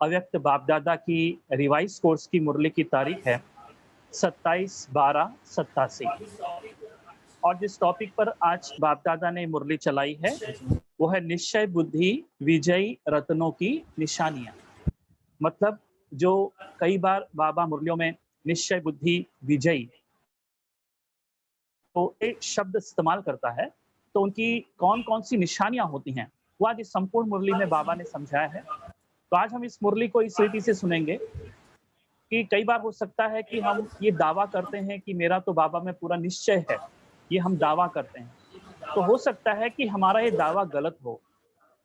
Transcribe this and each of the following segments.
अव्यक्त बाप दादा की रिवाइज कोर्स की मुरली की तारीख है 27/12/87 और जिस टॉपिक पर आज बाप दादा ने मुरली चलाई है वो है निश्चय बुद्धि विजयी रत्नों की निशानियां। मतलब जो कई बार बाबा मुरलियों में निश्चय बुद्धि विजयी तो एक शब्द इस्तेमाल करता है, तो उनकी कौन-कौन सी निशानियाँ होती हैं, वो आज इस संपूर्ण मुरली में बाबा ने समझाया है। तो आज हम इस मुरली को इस रीति से सुनेंगे कि कई बार हो सकता है कि हम ये दावा करते हैं कि मेरा तो बाबा में पूरा निश्चय है, ये हम दावा करते हैं। तो हो सकता है कि हमारा ये दावा गलत हो,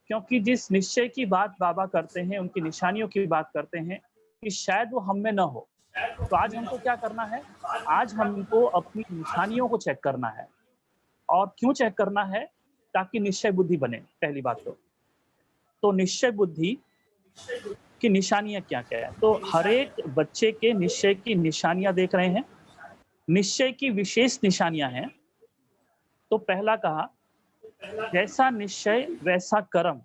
क्योंकि जिस निश्चय की बात बाबा करते हैं, उनकी निशानियों की बात करते हैं, कि शायद वो हम में ना हो। तो आज हमको क्या करना है? आज हमको अपनी निशानियों को चेक करना है। और क्यों चेक करना है? ताकि निश्चय बुद्धि बने, पहली बात तो। तो निश्चय बुद्धि की निशानियाँ क्या-क्या है? तो हर एक बच्चे के निश्चय की निशानियाँ देख रहे हैं। निश्चय की विशेष निशानियाँ हैं। तो पहला कहा, जैसा निश्चय वैसा कर्म,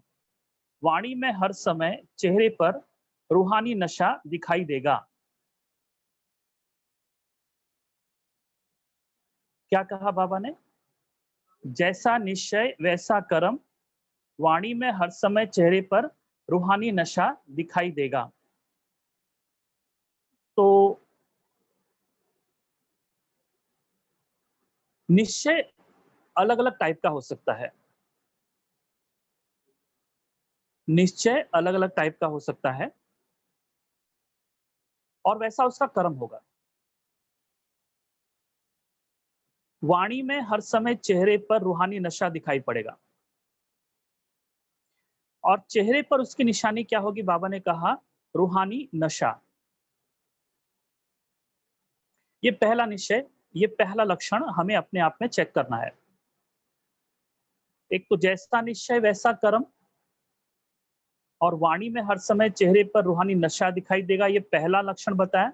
वाणी में हर समय चेहरे पर रूहानी नशा दिखाई देगा। क्या कहा बाबा ने? जैसा निश्चय वैसा कर्म, वाणी में हर समय चेहरे पर रूहानी नशा दिखाई देगा। तो निश्चय अलग-अलग टाइप का हो सकता है। निश्चय अलग-अलग टाइप का हो सकता है और वैसा उसका कर्म होगा। वाणी में हर समय चेहरे पर रूहानी नशा दिखाई पड़ेगा और चेहरे पर उसकी निशानी क्या होगी? बाबा ने कहा, रूहानी नशा। ये पहला निश्चय, ये पहला लक्षण हमें अपने आप में चेक करना है। एक तो जैसा निश्चय वैसा कर्म और वाणी में हर समय चेहरे पर रूहानी नशा दिखाई देगा, ये पहला लक्षण बताया।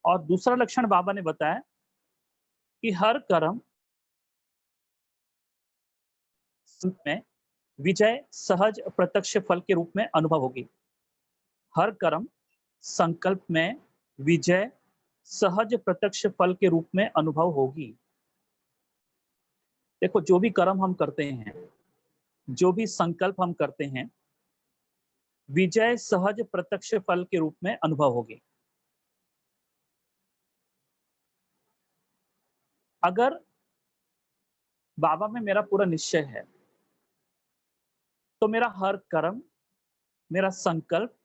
और दूसरा लक्षण बाबा ने बताया कि हर कर्म में विजय सहज प्रत्यक्ष फल के रूप में अनुभव होगी। हर कर्म संकल्प में विजय सहज प्रत्यक्ष फल के रूप में अनुभव होगी। देखो, जो भी कर्म हम करते हैं, जो भी संकल्प हम करते हैं, विजय सहज प्रत्यक्ष फल के रूप में अनुभव होगी। अगर बाबा में मेरा पूरा निश्चय है, तो मेरा हर कर्म, मेरा संकल्प,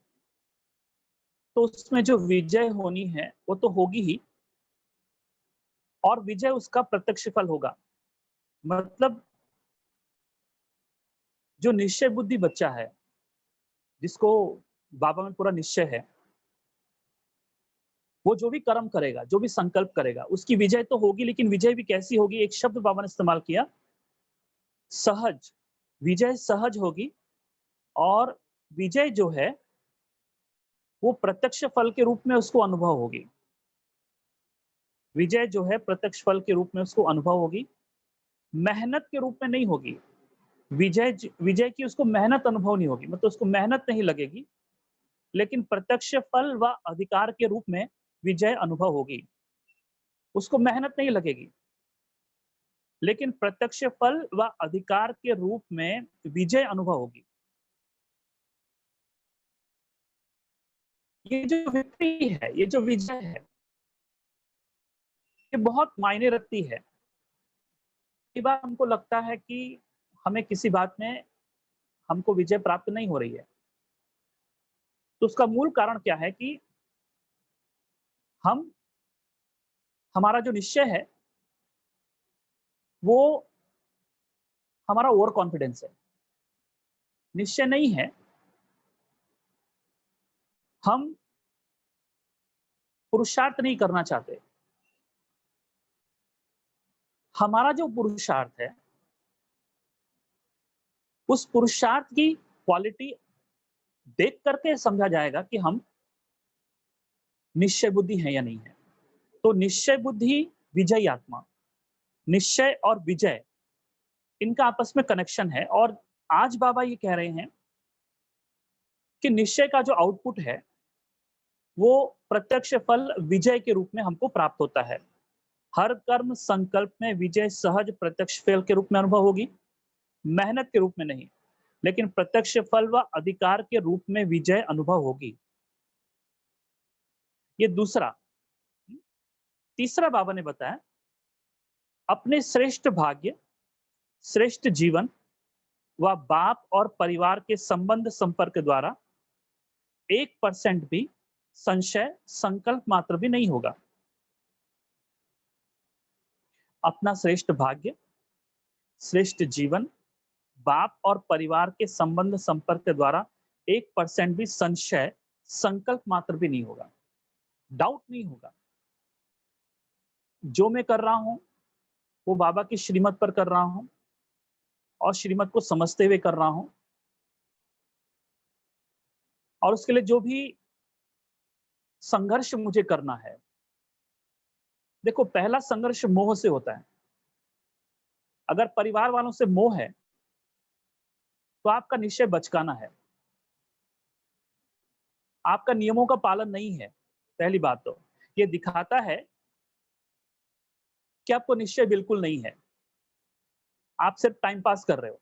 तो उसमें जो विजय होनी है, वो तो होगी ही और विजय उसका प्रत्यक्ष फल होगा। मतलब जो निश्चय बुद्धि बच्चा है, जिसको बाबा में पूरा निश्चय है, वो जो भी कर्म करेगा, जो भी संकल्प करेगा, उसकी विजय तो होगी, लेकिन विजय भी कैसी होगी? एक शब्द बाबा ने इस्तेमाल किया, सहज। विजय सहज होगी और विजय जो है, वो प्रत्यक्ष फल के रूप में उसको अनुभव होगी। विजय जो है प्रत्यक्ष फल के रूप में उसको अनुभव होगी, मेहनत के रूप में नहीं होगी। विजय की उसको मेहनत अनुभव नहीं होगी, मतलब उसको मेहनत नहीं लगेगी, लेकिन प्रत्यक्ष फल व अधिकार के रूप में विजय अनुभव होगी। उसको मेहनत नहीं लगेगी, लेकिन प्रत्यक्ष फल व अधिकार के रूप में विजय अनुभव होगी। ये जो विक्ट्री है, ये जो विजय है, ये बहुत मायने रखती है। कई बार हमको लगता है कि हमें किसी बात में हमको विजय प्राप्त नहीं हो रही है। तो उसका मूल कारण क्या है कि हम हमारा जो निश्चय है, वो हमारा ओवर कॉन्फिडेंस है। निश्चय नहीं है, हम पुरुषार्थ नहीं करना चाहते। हमारा जो पुरुषार्थ है, उस पुरुषार्थ की क्वालिटी देख करके समझा जाएगा कि हम निश्चय बुद्धि हैं या नहीं है। तो निश्चय बुद्धि, विजयी आत्मा, निश्चय और विजय, इनका आपस में कनेक्शन है। और आज बाबा ये कह रहे हैं कि निश्चय का जो आउटपुट है वो प्रत्यक्ष फल विजय के रूप में हमको प्राप्त होता है। हर कर्म संकल्प में विजय सहज प्रत्यक्ष फल के रूप में अनुभव होगी, मेहनत के रूप में नहीं, लेकिन प्रत्यक्ष फल व अधिकार के रूप में विजय अनुभव होगी। ये दूसरा। तीसरा बाबा ने बताया, अपने श्रेष्ठ भाग्य, श्रेष्ठ जीवन व बाप और परिवार के संबंध संपर्क द्वारा 1% भी संशय संकल्प मात्र भी नहीं होगा। अपना श्रेष्ठ भाग्य, श्रेष्ठ जीवन, बाप और परिवार के संबंध संपर्क के द्वारा 1% भी संशय संकल्प मात्र भी नहीं होगा, डाउट नहीं होगा। जो मैं कर रहा हूं वो बाबा की श्रीमत पर कर रहा हूं और श्रीमत को समझते हुए कर रहा हूं, और उसके लिए जो भी संघर्ष मुझे करना है, देखो पहला संघर्ष मोह से होता है। अगर परिवार वालों से मोह है तो आपका निश्चय बचकाना है, आपका नियमों का पालन नहीं है। पहली बात तो ये दिखाता है कि आपको निश्चय बिल्कुल नहीं है, आप सिर्फ टाइम पास कर रहे हो।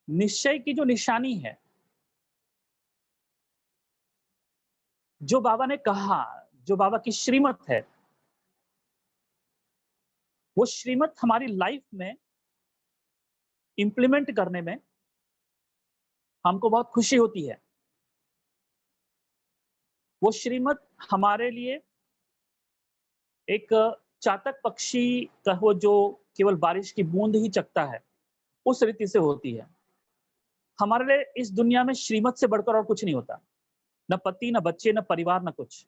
निश्चय की जो निशानी है, जो बाबा ने कहा, जो बाबा की श्रीमत है, वो श्रीमत हमारी लाइफ में इंप्लीमेंट करने में हमको बहुत खुशी होती है। वो श्रीमत हमारे लिए एक चातक पक्षी का वो जो केवल बारिश की बूंद ही चखता है, उस रीति से होती है। हमारे लिए इस दुनिया में श्रीमत से बढ़कर और कुछ नहीं होता, न पति, न बच्चे, न परिवार, न कुछ।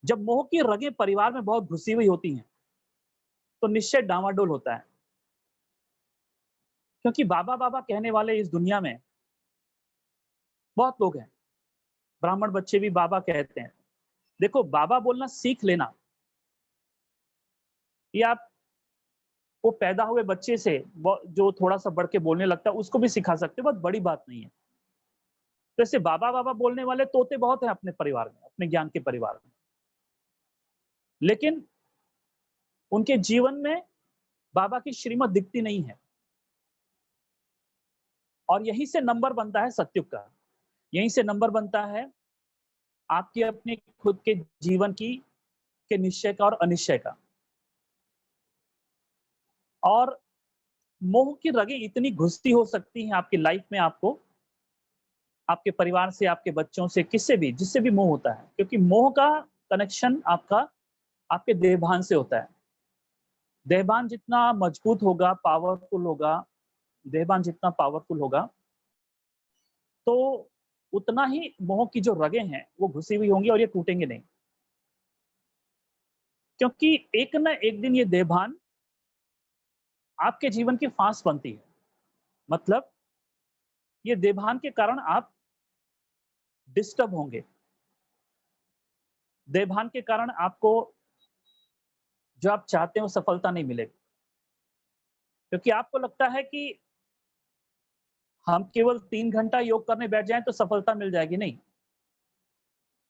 जब मोह की रगें परिवार में बहुत घुसी हुई होती हैं तो निश्चय डामाडोल होता है, क्योंकि बाबा बाबा कहने वाले इस दुनिया में बहुत लोग हैं। ब्राह्मण बच्चे भी बाबा कहते हैं। देखो, बाबा बोलना सीख लेना, ये आप वो पैदा हुए बच्चे से जो थोड़ा सा बढ़ के बोलने लगता है उसको भी सिखा सकते हो, बहुत बड़ी बात नहीं है। तो ऐसे बाबा बाबा बोलने वाले तोते बहुत हैं अपने परिवार में, अपने ज्ञान के परिवार में, लेकिन उनके जीवन में बाबा की श्रीमत दिखती नहीं है। और यहीं से नंबर बनता है सत्युग का, यहीं से नंबर बनता है आपके अपने खुद के जीवन की के निश्चय का और अनिश्चय का। और मोह की रगें इतनी घुसती हो सकती हैं आपकी लाइफ में, आपको आपके परिवार से, आपके बच्चों से, किससे भी, जिससे भी मोह होता है, क्योंकि मोह का कनेक्शन आपका आपके देहभान से होता है। देहभान जितना मजबूत होगा, पावरफुल होगा, देहभान जितना पावरफुल होगा, तो उतना ही मोह की जो रगें हैं वो घुसी हुई होंगी और ये टूटेंगे नहीं, क्योंकि एक ना एक दिन ये देहभान आपके जीवन की फांस बनती है। मतलब ये देहभान के कारण आप डिस्टर्ब होंगे, देहभान के कारण आपको जो आप चाहते हैं वो सफलता नहीं मिलेगी, क्योंकि आपको लगता है कि हम केवल 3 घंटा योग करने बैठ जाएं तो सफलता मिल जाएगी। नहीं।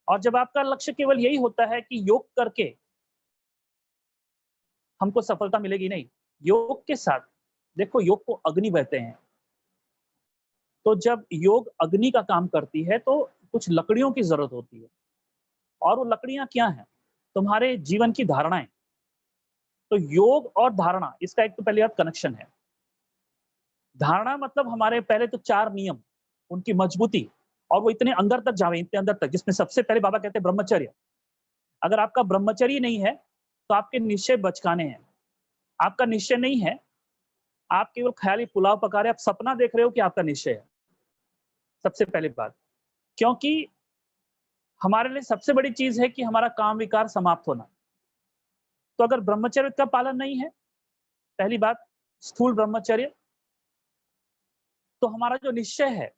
और जब आपका लक्ष्य केवल यही होता है कि योग करके हमको सफलता मिलेगी, नहीं, योग के साथ देखो, योग को अग्नि कहते हैं। तो जब योग अग्नि का काम करती है तो कुछ लकड़ियों की जरूरत होती है, और वो लकड़ियां क्या हैं? तुम्हारे जीवन की धारणाएं। तो योग और धारणा, इसका एक तो पहले बात कनेक्शन है। धारणा मतलब हमारे पहले तो 4 नियम, उनकी मजबूती, और वो इतने अंदर तक जावे, इतने अंदर तक, जिसमें सबसे पहले बाबा कहते हैं ब्रह्मचर्य। अगर आपका ब्रह्मचर्य नहीं है तो आपके निश्चय बचकाने हैं। आपका निश्चय नहीं है, आप केवल ख्याली पुलाव पका रहे, आप सपना देख रहे हो कि आपका निश्चय है, सबसे पहली बात। क्योंकि हमारे लिए सबसे बड़ी चीज है कि हमारा काम विकार समाप्त होना। तो अगर ब्रह्मचर्य का पालन नहीं है, पहली बात स्थूल ब्रह्मचर्य, तो हमारा जो निश्चय है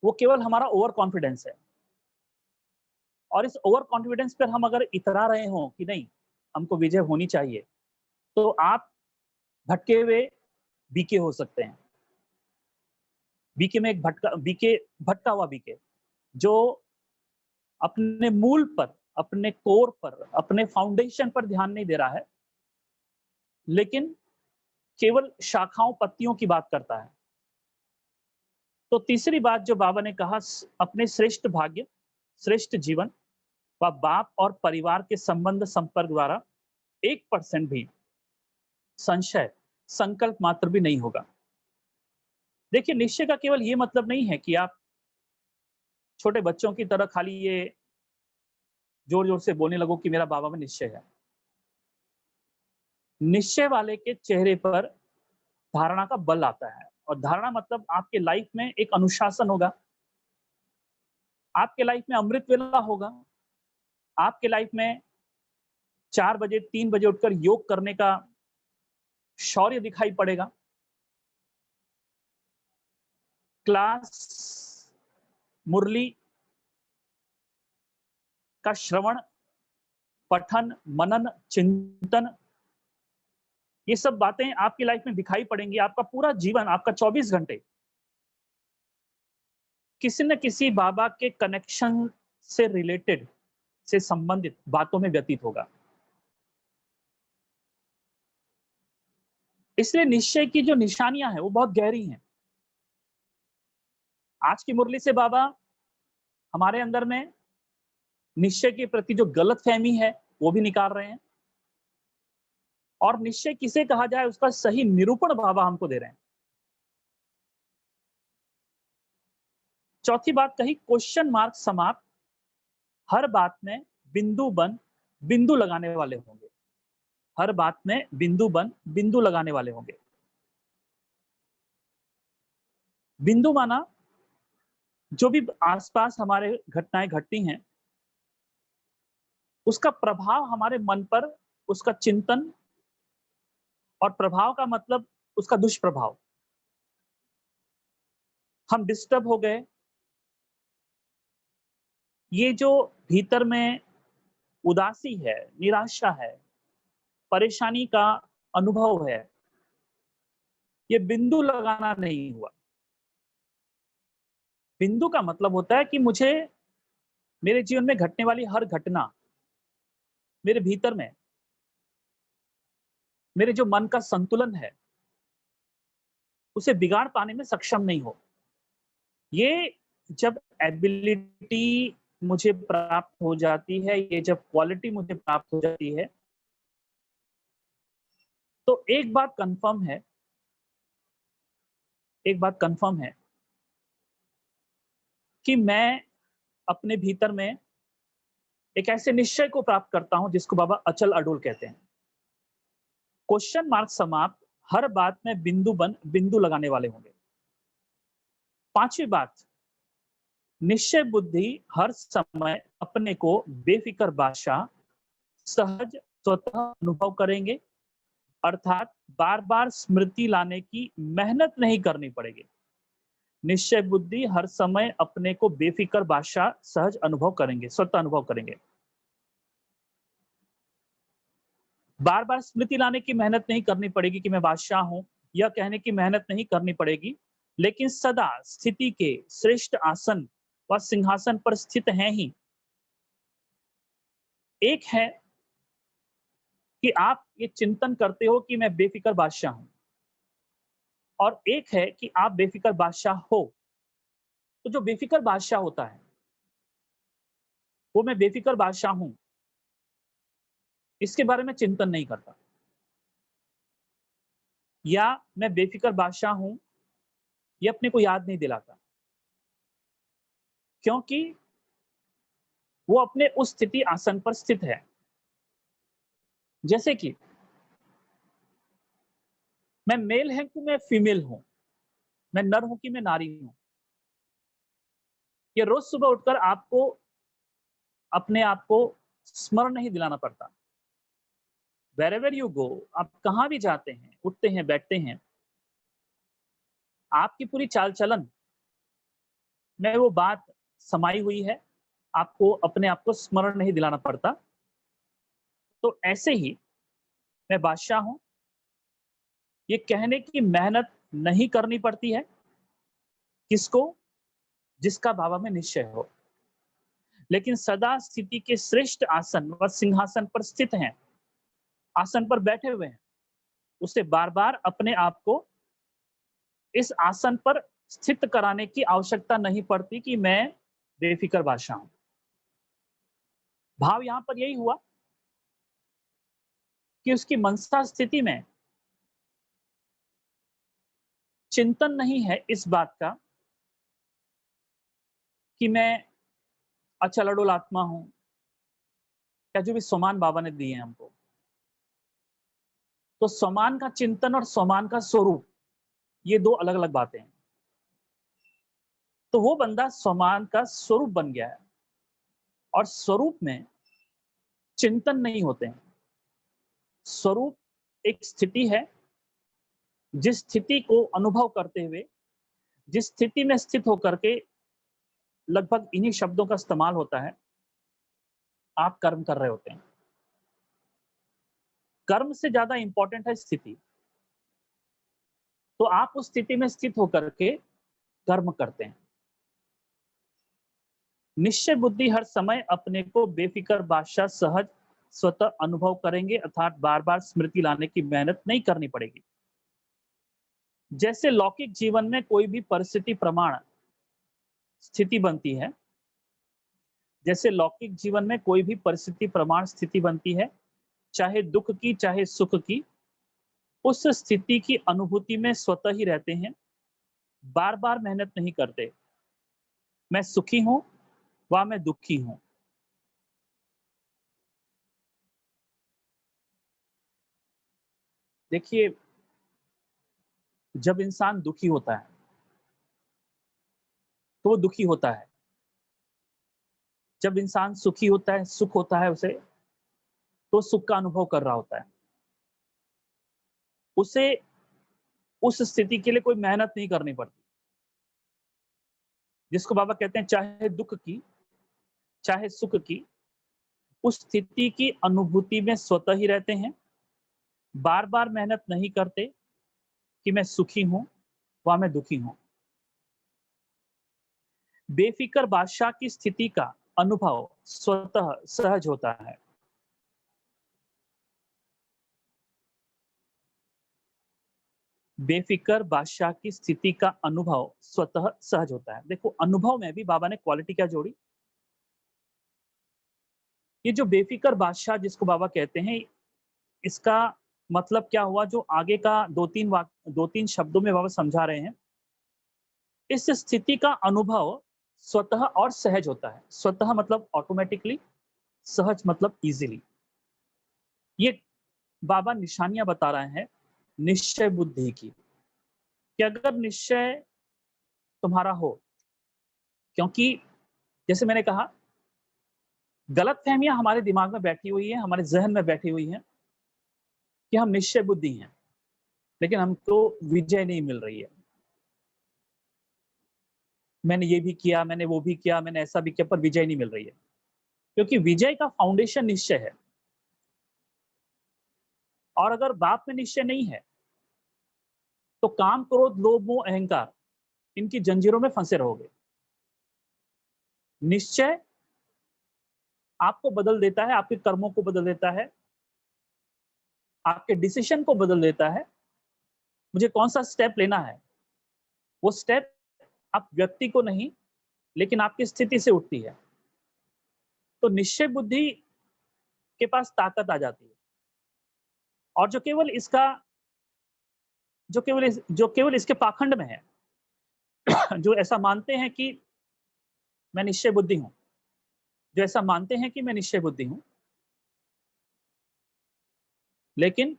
वो केवल हमारा ओवर कॉन्फिडेंस है। और इस ओवर कॉन्फिडेंस पर हम अगर इतरा रहे हो कि नहीं, हमको विजय होनी चाहिए, तो आप भटके हुए बीके हो सकते हैं। बीके में एक भटका हुआ बीके, जो अपने मूल पर, अपने कोर पर, अपने फाउंडेशन पर ध्यान नहीं दे रहा है, लेकिन केवल शाखाओं पत्तियों की बात करता है। तो तीसरी बात जो बाबा ने कहा, अपने श्रेष्ठ भाग्य, श्रेष्ठ जीवन व बाप और परिवार के संबंध संपर्क द्वारा 1% भी संशय, संकल्प मात्र भी नहीं होगा। देखिए, निश्चय का केवल ये मतलब नहीं है कि आप छोटे बच्चों की तरह खाली ये जोर-जोर से बोलने लगो कि मेरा बाबा में निश्चय है। निश्चय वाले के चेहरे पर धारणा का बल आता है, और धारणा मतलब आपके लाइफ में एक अनुशासन होगा, आपके लाइफ में अमृत वेला होगा, आपके लाइफ में 4 बजे 3 बजे उठकर योग करने का शौर्य दिखाई पड़ेगा। क्लास, मुरली का श्रवण, पठन, मनन, चिंतन, ये सब बातें आपकी लाइफ में दिखाई पड़ेंगी। आपका पूरा जीवन, आपका 24 घंटे किसी न किसी बाबा के कनेक्शन से रिलेटेड, से संबंधित बातों में व्यतीत होगा। इसलिए निश्चय की जो निशानियां हैं वो बहुत गहरी हैं। आज की मुरली से बाबा हमारे अंदर में निश्चय के प्रति जो गलतफहमी है वो भी निकाल रहे हैं, और निश्चय किसे कहा जाए उसका सही निरूपण बाबा हमको दे रहे हैं। चौथी बात कही, क्वेश्चन मार्क समाप्त, हर बात में बिंदु बन बिंदु लगाने वाले होंगे। हर बात में बिंदु बन बिंदु लगाने वाले होंगे। बिंदु माना जो भी आसपास हमारे घटनाएं घटती हैं, उसका प्रभाव हमारे मन पर, उसका चिंतन, और प्रभाव का मतलब उसका दुष्प्रभाव। हम डिस्टर्ब हो गए, ये जो भीतर में उदासी है, निराशा है, परेशानी का अनुभव है, ये बिंदु लगाना नहीं हुआ। बिंदु का मतलब होता है कि मुझे मेरे जीवन में घटने वाली हर घटना मेरे भीतर में, मेरे जो मन का संतुलन है, उसे बिगाड़ पाने में सक्षम नहीं हो। ये जब एबिलिटी मुझे प्राप्त हो जाती है, ये जब क्वालिटी मुझे प्राप्त हो जाती है, तो एक बात कंफर्म है, एक बात कंफर्म है कि मैं अपने भीतर में एक ऐसे निश्चय को प्राप्त करता हूं जिसको बाबा अचल अडोल कहते हैं। क्वेश्चन मार्क समाप्त, हर बात में बिंदु बन बिंदु लगाने वाले होंगे। पांचवी बात, निश्चय बुद्धि हर समय अपने को बेफिक्र बादशाह, सहज स्वतः अनुभव करेंगे, अर्थात बार बार स्मृति लाने की मेहनत नहीं करनी पड़ेगी। निश्चय बुद्धि हर समय अपने को बेफिक्र बादशाह, सहज अनुभव करेंगे, स्वतः अनुभव करेंगे। बार बार स्मृति लाने की मेहनत नहीं करनी पड़ेगी कि मैं बादशाह हूं, यह कहने की मेहनत नहीं करनी पड़ेगी, लेकिन सदा स्थिति के श्रेष्ठ आसन व सिंहासन पर स्थित हैं ही। एक है कि आप ये चिंतन करते हो कि मैं बेफिक्र बादशाह हूं, और एक है कि आप बेफिक्र बादशाह हो। तो जो बेफिक्र बादशाह होता है, वो मैं बेफिक्र बादशाह हूं, इसके बारे में चिंतन नहीं करता, या मैं बेफिक्र बादशाह हूं, ये अपने को याद नहीं दिलाता, क्योंकि वो अपने उस स्थिति आसन पर स्थित है। जैसे कि मैं मेल है कि मैं फीमेल हूं, मैं नर हूं कि मैं नारी हूं, ये रोज सुबह उठकर आपको अपने आप को स्मरण नहीं दिलाना पड़ता। वेरेवर यू गो, आप कहां भी जाते हैं, उठते हैं, बैठते हैं, आपकी पूरी चाल चलन में वो बात समाई हुई है, आपको अपने आप को स्मरण नहीं दिलाना पड़ता। तो ऐसे ही मैं बादशाह हूं, ये कहने की मेहनत नहीं करनी पड़ती है, किसको? जिसका बाबा में निश्चय हो, लेकिन सदा स्थिति के श्रेष्ठ आसन व सिंहासन पर स्थित हैं, आसन पर बैठे हुए हैं, उसे बार बार अपने आप को इस आसन पर स्थित कराने की आवश्यकता नहीं पड़ती कि मैं बेफिक्र बादशाह हूं। भाव यहां पर यही हुआ कि उसकी मनसा स्थिति में चिंतन नहीं है इस बात का कि मैं अच्छा लडोल आत्मा हूं, या जो भी स्वमान बाबा ने दिए हैं हमको। तो स्वमान का चिंतन और स्वमान का स्वरूप, ये दो अलग अलग बातें हैं। तो वो बंदा स्वमान का स्वरूप बन गया है, और स्वरूप में चिंतन नहीं होते हैं। स्वरूप एक स्थिति है, जिस स्थिति को अनुभव करते हुए, जिस स्थिति में स्थित होकर के लगभग इन्हीं शब्दों का इस्तेमाल होता है, आप कर्म कर रहे होते हैं। कर्म से ज्यादा इंपॉर्टेंट है स्थिति। तो आप उस स्थिति में स्थित होकर के कर्म करते हैं। निश्चय बुद्धि हर समय अपने को बेफिक्र बादशाह सहज स्वतः अनुभव करेंगे, अर्थात बार बार स्मृति लाने की मेहनत नहीं करनी पड़ेगी। जैसे लौकिक जीवन में कोई भी परिस्थिति प्रमाण स्थिति बनती है, जैसे लौकिक जीवन में कोई भी परिस्थिति प्रमाण स्थिति बनती है, चाहे दुख की चाहे सुख की, उस स्थिति की अनुभूति में स्वतः ही रहते हैं, बार बार मेहनत नहीं करते। मैं सुखी हूं व मैं दुखी हूं। देखिए, जब इंसान दुखी होता है तो वो दुखी होता है। जब इंसान सुखी होता है, सुख होता है उसे, तो सुख का अनुभव कर रहा होता है। उसे उस स्थिति के लिए कोई मेहनत नहीं करनी पड़ती। जिसको बाबा कहते हैं चाहे दुख की चाहे सुख की, उस स्थिति की अनुभूति में स्वतः ही रहते हैं, बार बार मेहनत नहीं करते कि मैं सुखी हूं व मैं दुखी हूं। बेफिक्र बादशाह की स्थिति का अनुभव स्वतः सहज होता है। बेफिक्र बादशाह की स्थिति का अनुभव स्वतः सहज होता है। देखो, अनुभव में भी बाबा ने क्वालिटी क्या जोड़ी? ये जो बेफिक्र बादशाह जिसको बाबा कहते हैं, इसका मतलब क्या हुआ? जो आगे का दो तीन शब्दों में बाबा समझा रहे हैं। इस स्थिति का अनुभव स्वतः और सहज होता है। स्वतः मतलब ऑटोमेटिकली, सहज मतलब इजीली। ये बाबा निशानियां बता रहे हैं निश्चय बुद्धि की, कि अगर निश्चय तुम्हारा हो, क्योंकि जैसे मैंने कहा, गलतफहमियां हमारे दिमाग में बैठी हुई है, हमारे जहन में बैठी हुई है कि हम निश्चय बुद्धि हैं, लेकिन हमको विजय नहीं मिल रही है। मैंने ये भी किया, मैंने वो भी किया, मैंने ऐसा भी किया, पर विजय नहीं मिल रही है। क्योंकि विजय का फाउंडेशन निश्चय है, और अगर बाप में निश्चय नहीं है, तो काम, क्रोध, लोभ, मोह, अहंकार, इनकी जंजीरों में फंसे रहोगे। निश्चय आपको बदल देता है, आपके कर्मों को बदल देता है, आपके डिसीजन को बदल देता है। मुझे कौन सा स्टेप लेना है, वो स्टेप आप व्यक्ति को नहीं, लेकिन आपकी स्थिति से उठती है। तो निश्चय बुद्धि के पास ताकत आ जाती है, और जो केवल इसके पाखंड में है, जो ऐसा मानते हैं कि मैं निश्चय बुद्धि हूं, जो ऐसा मानते हैं कि मैं निश्चय बुद्धि हूं, लेकिन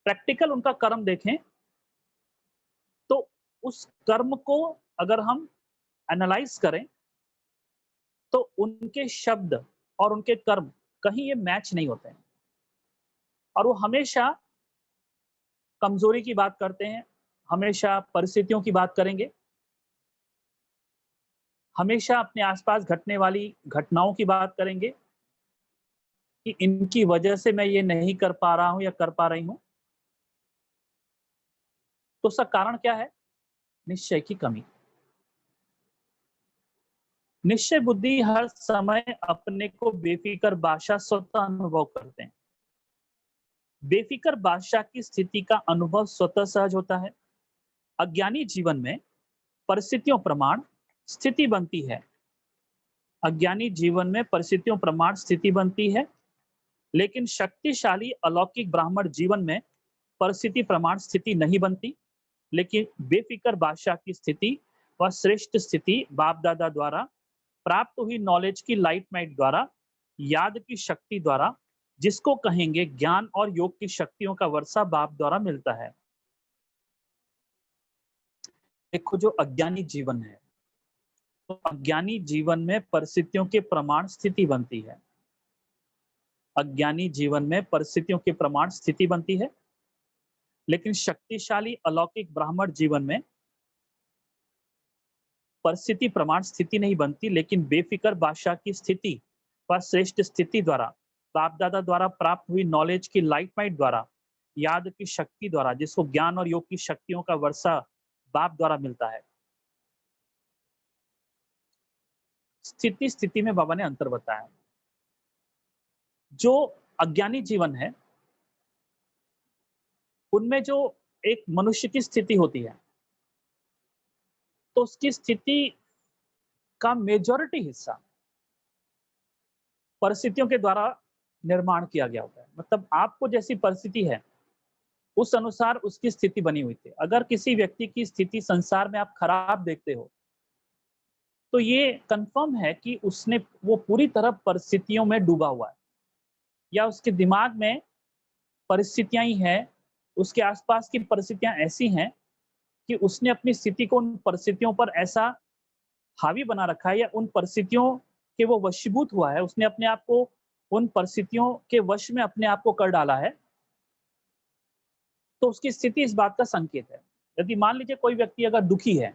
प्रैक्टिकल उनका कर्म देखें, तो उस कर्म को अगर हम एनालाइज करें, तो उनके शब्द और उनके कर्म कहीं ये मैच नहीं होते हैं, और वो हमेशा कमजोरी की बात करते हैं, हमेशा परिस्थितियों की बात करेंगे, हमेशा अपने आसपास घटने वाली घटनाओं की बात करेंगे कि इनकी वजह से मैं ये नहीं कर पा रहा हूं या कर पा रही हूं। तो उसका कारण क्या है? निश्चय की कमी। निश्चय बुद्धि हर समय अपने को बेफिक्र बादशाह स्वतः अनुभव करते हैं। बेफिक्र बादशाह की स्थिति का अनुभव स्वतः सहज होता है। अज्ञानी जीवन में परिस्थितियों प्रमाण स्थिति बनती है। अज्ञानी जीवन में परिस्थितियों प्रमाण स्थिति बनती है, लेकिन शक्तिशाली अलौकिक ब्राह्मण जीवन में परिस्थिति प्रमाण स्थिति नहीं बनती, लेकिन बेफिक्र बादशाह की स्थिति व श्रेष्ठ स्थिति बाप दादा द्वारा प्राप्त हुई नॉलेज की लाइट माइट द्वारा, याद की शक्ति द्वारा, जिसको कहेंगे ज्ञान और योग की शक्तियों का वर्षा बाप द्वारा मिलता है। देखो, जो अज्ञानी जीवन है, तो अज्ञानी जीवन में परिस्थितियों के प्रमाण स्थिति बनती है। अज्ञानी जीवन में परिस्थितियों के प्रमाण स्थिति बनती है, लेकिन शक्तिशाली अलौकिक ब्राह्मण जीवन में परिस्थिति प्रमाण स्थिति नहीं बनती, लेकिन बेफिक्र बादशाह की स्थिति व श्रेष्ठ स्थिति द्वारा, बाप दादा द्वारा प्राप्त हुई नॉलेज की लाइट माइट द्वारा, याद की शक्ति द्वारा, जिसको ज्ञान और योग की शक्तियों का वर्षा बाप द्वारा मिलता है। स्थिति स्थिति में बाबा ने अंतर बताया। जो अज्ञानी जीवन है, उनमें जो एक मनुष्य की स्थिति होती है, तो उसकी स्थिति का मेजॉरिटी हिस्सा परिस्थितियों के द्वारा निर्माण किया गया होता है। मतलब आपको जैसी परिस्थिति है, उस अनुसार उसकी स्थिति बनी हुई थी। अगर किसी व्यक्ति की स्थिति संसार में आप खराब देखते हो, तो ये कंफर्म है कि वो पूरी तरह परिस्थितियों में डूबा हुआ है, या उसके दिमाग में परिस्थितियां ही हैं, उसके आसपास की परिस्थितियां ऐसी हैं कि उसने अपनी स्थिति को उन परिस्थितियों पर ऐसा हावी बना रखा है, या उन परिस्थितियों के वो वशीभूत हुआ है, उसने अपने आप को उन परिस्थितियों के वश में अपने आप को कर डाला है। तो उसकी स्थिति इस बात का संकेत है। यदि मान लीजिए कोई व्यक्ति अगर दुखी है,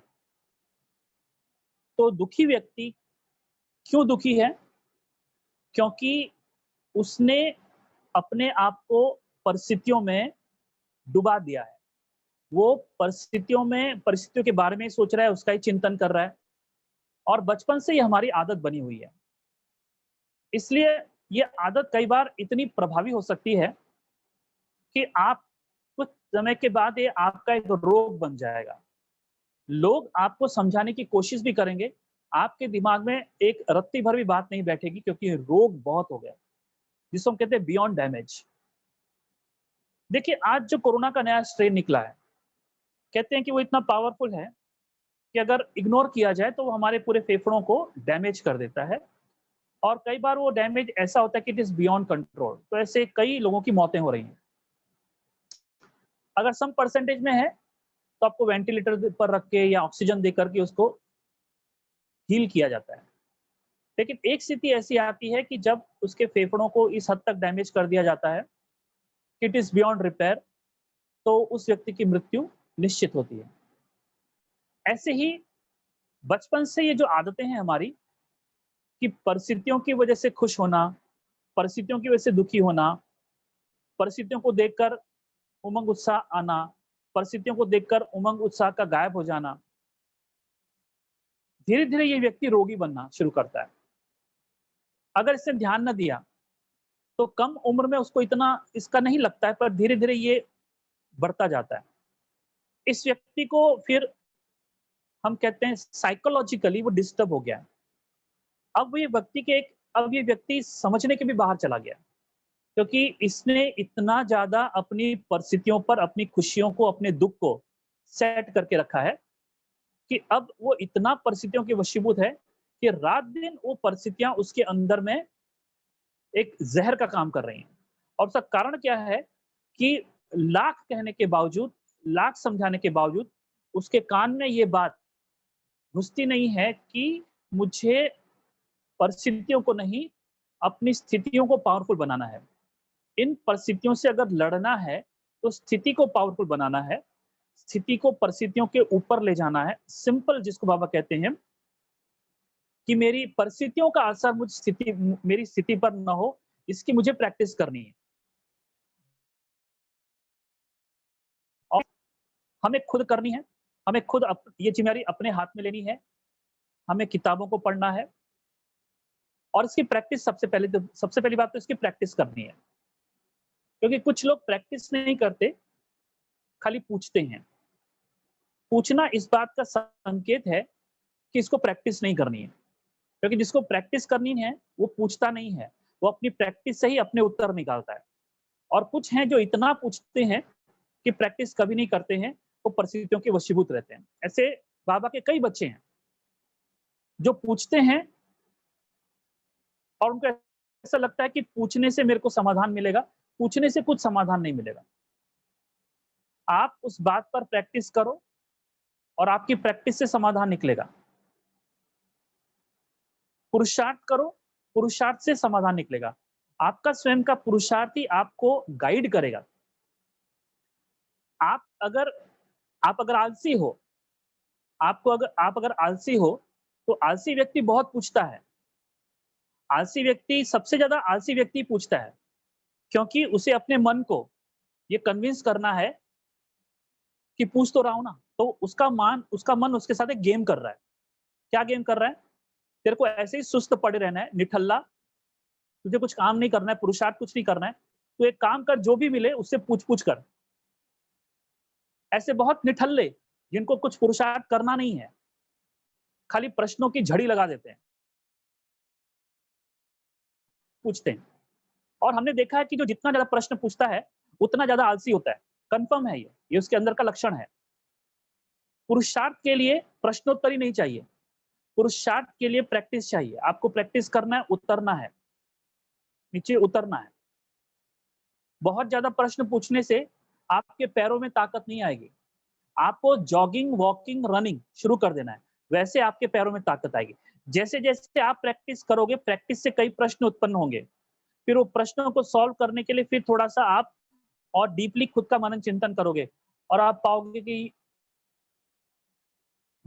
तो दुखी व्यक्ति क्यों दुखी है? क्योंकि उसने अपने आप को परिस्थितियों में डुबा दिया है। वो परिस्थितियों के बारे में सोच रहा है, उसका ही चिंतन कर रहा है, और बचपन से ही हमारी आदत बनी हुई है। इसलिए ये आदत कई बार इतनी प्रभावी हो सकती है कि आप कुछ समय के बाद ये आपका एक रोग बन जाएगा। लोग आपको समझाने की कोशिश भी करेंगे, आपके दिमाग में एक रत्ती भर भी बात नहीं बैठेगी, क्योंकि रोग बहुत हो गया, जिसको हम कहते हैं बियॉन्ड डैमेज। देखिए, आज जो कोरोना का नया स्ट्रेन निकला है, कहते हैं कि वो इतना पावरफुल है कि अगर इग्नोर किया जाए तो वो हमारे पूरे फेफड़ों को डैमेज कर देता है, और कई बार वो डैमेज ऐसा होता है कि इट इज बियॉन्ड कंट्रोल। तो ऐसे कई लोगों की मौतें हो रही हैं। अगर सम परसेंटेज में है, तो आपको वेंटिलेटर पर रख के या ऑक्सीजन दे करके उसको हील किया जाता है। लेकिन एक स्थिति ऐसी आती है कि जब उसके फेफड़ों को इस हद तक डैमेज कर दिया जाता है, इट इज बियॉन्ड रिपेयर, तो उस व्यक्ति की मृत्यु निश्चित होती है। ऐसे ही बचपन से ये जो आदतें हैं हमारी, कि परिस्थितियों की वजह से खुश होना, परिस्थितियों की वजह से दुखी होना, परिस्थितियों को देखकर उमंग उत्साह आना, परिस्थितियों को देखकर उमंग उत्साह का गायब हो जाना, धीरे धीरे ये व्यक्ति रोगी बनना शुरू करता है। अगर इसने ध्यान न दिया, तो कम उम्र में उसको इतना इसका नहीं लगता है, पर धीरे धीरे ये बढ़ता जाता है। इस व्यक्ति को फिर हम कहते हैं साइकोलॉजिकली वो डिस्टर्ब हो गया है। अब ये व्यक्ति समझने के भी बाहर चला गया, क्योंकि इसने इतना ज्यादा अपनी परिस्थितियों पर अपनी खुशियों को, अपने दुख को सेट करके रखा है, कि अब वो इतना परिस्थितियों के वशीभूत है कि रात दिन वो परिस्थितियां उसके अंदर में एक जहर का काम कर रही हैं। और उसका कारण क्या है कि लाख कहने के बावजूद, लाख समझाने के बावजूद, उसके कान में ये बात घुसती नहीं है कि मुझे परिस्थितियों को नहीं, अपनी स्थितियों को पावरफुल बनाना है। इन परिस्थितियों से अगर लड़ना है, तो स्थिति को पावरफुल बनाना है, स्थिति को परिस्थितियों के ऊपर ले जाना है। सिंपल, जिसको बाबा कहते हैं कि मेरी परिस्थितियों का असर मेरी स्थिति पर ना हो, इसकी मुझे प्रैक्टिस करनी है। और हमें खुद करनी है, हमें खुद ये जिम्मेदारी अपने हाथ में लेनी है, हमें किताबों को पढ़ना है और इसकी प्रैक्टिस सबसे पहली बात तो इसकी प्रैक्टिस करनी है। क्योंकि कुछ लोग प्रैक्टिस नहीं करते, खाली पूछते हैं। पूछना इस बात का संकेत है कि इसको प्रैक्टिस नहीं करनी है। क्योंकि जिसको प्रैक्टिस करनी है, वो पूछता नहीं है, वो अपनी प्रैक्टिस से ही अपने उत्तर निकालता है। और कुछ हैं जो इतना पूछते हैं कि प्रैक्टिस कभी नहीं करते हैं, वो परिस्थितियों के वशीभूत रहते हैं। ऐसे बाबा के कई बच्चे हैं, जो पूछते हैं और उनको ऐसा लगता है कि पूछने से मेरे को समाधान मिलेगा, पूछने से कुछ समाधान नहीं मिलेगा। आप उस बात पर प्रैक्टिस करो और आपकी प्रैक्टिस से समाधान निकलेगा। पुरुषार्थ करो, पुरुषार्थ से समाधान निकलेगा। आपका स्वयं का पुरुषार्थ ही आपको गाइड करेगा। आप अगर आलसी हो, आप अगर आलसी हो, तो आलसी व्यक्ति बहुत पूछता है। सबसे ज़्यादा आलसी व्यक्ति पूछता है, क्योंकि उसे अपने मन को ये कन्विंस करना है कि पूछ तो रहा हूँ ना, तो उसका मन उसके साथ एक गेम कर रहा है। क्या गेम कर रहा है? तेरे को ऐसे ही सुस्त पड़े रहना है, निठल्ला, तुझे कुछ काम नहीं करना है, पुरुषार्थ कुछ नहीं करना है, तो एक काम कर, जो भी मिले उससे पूछ-पूछ कर। ऐसे बहुत निठल्ले, जिनको कुछ पुरुषार्थ करना नहीं है, खाली प्रश्नों की झड़ी लगा देते हैं, पूछते हैं। और हमने देखा है कि जो जितना ज़्यादा प्रश्न पूछता है, उतना ज़्यादा आलसी होता है। कन्फर्म है ये उसके अंदर का लक्षण है। पुरुषार्थ के लिए प्रश्नोत्तरी नहीं चाहिए, पुरुषार्थ के लिए प्रैक्टिस चाहिए। आपको प्रैक्टिस करना है, उतरना है, नीचे उतरना है। बहुत ज़्यादा प्रश्न पूछने से आपके पैरों में ताकत नहीं आएगी। आपको जॉगिंग, वॉकिंग, रनिंग शुरू कर देना है, वैसे आपके पैरों में ताकत आएगी। जैसे-जैसे आप प्रैक्टिस करोगे, प्रैक्टिस से कई प्रश्न उत्पन्न होंगे। फिर वो प्रश्नों को सॉल्व करने के लिए फिर थोड़ा-सा आप और डीपली खुद का मनन चिंतन करोगे और आप पाओगे कि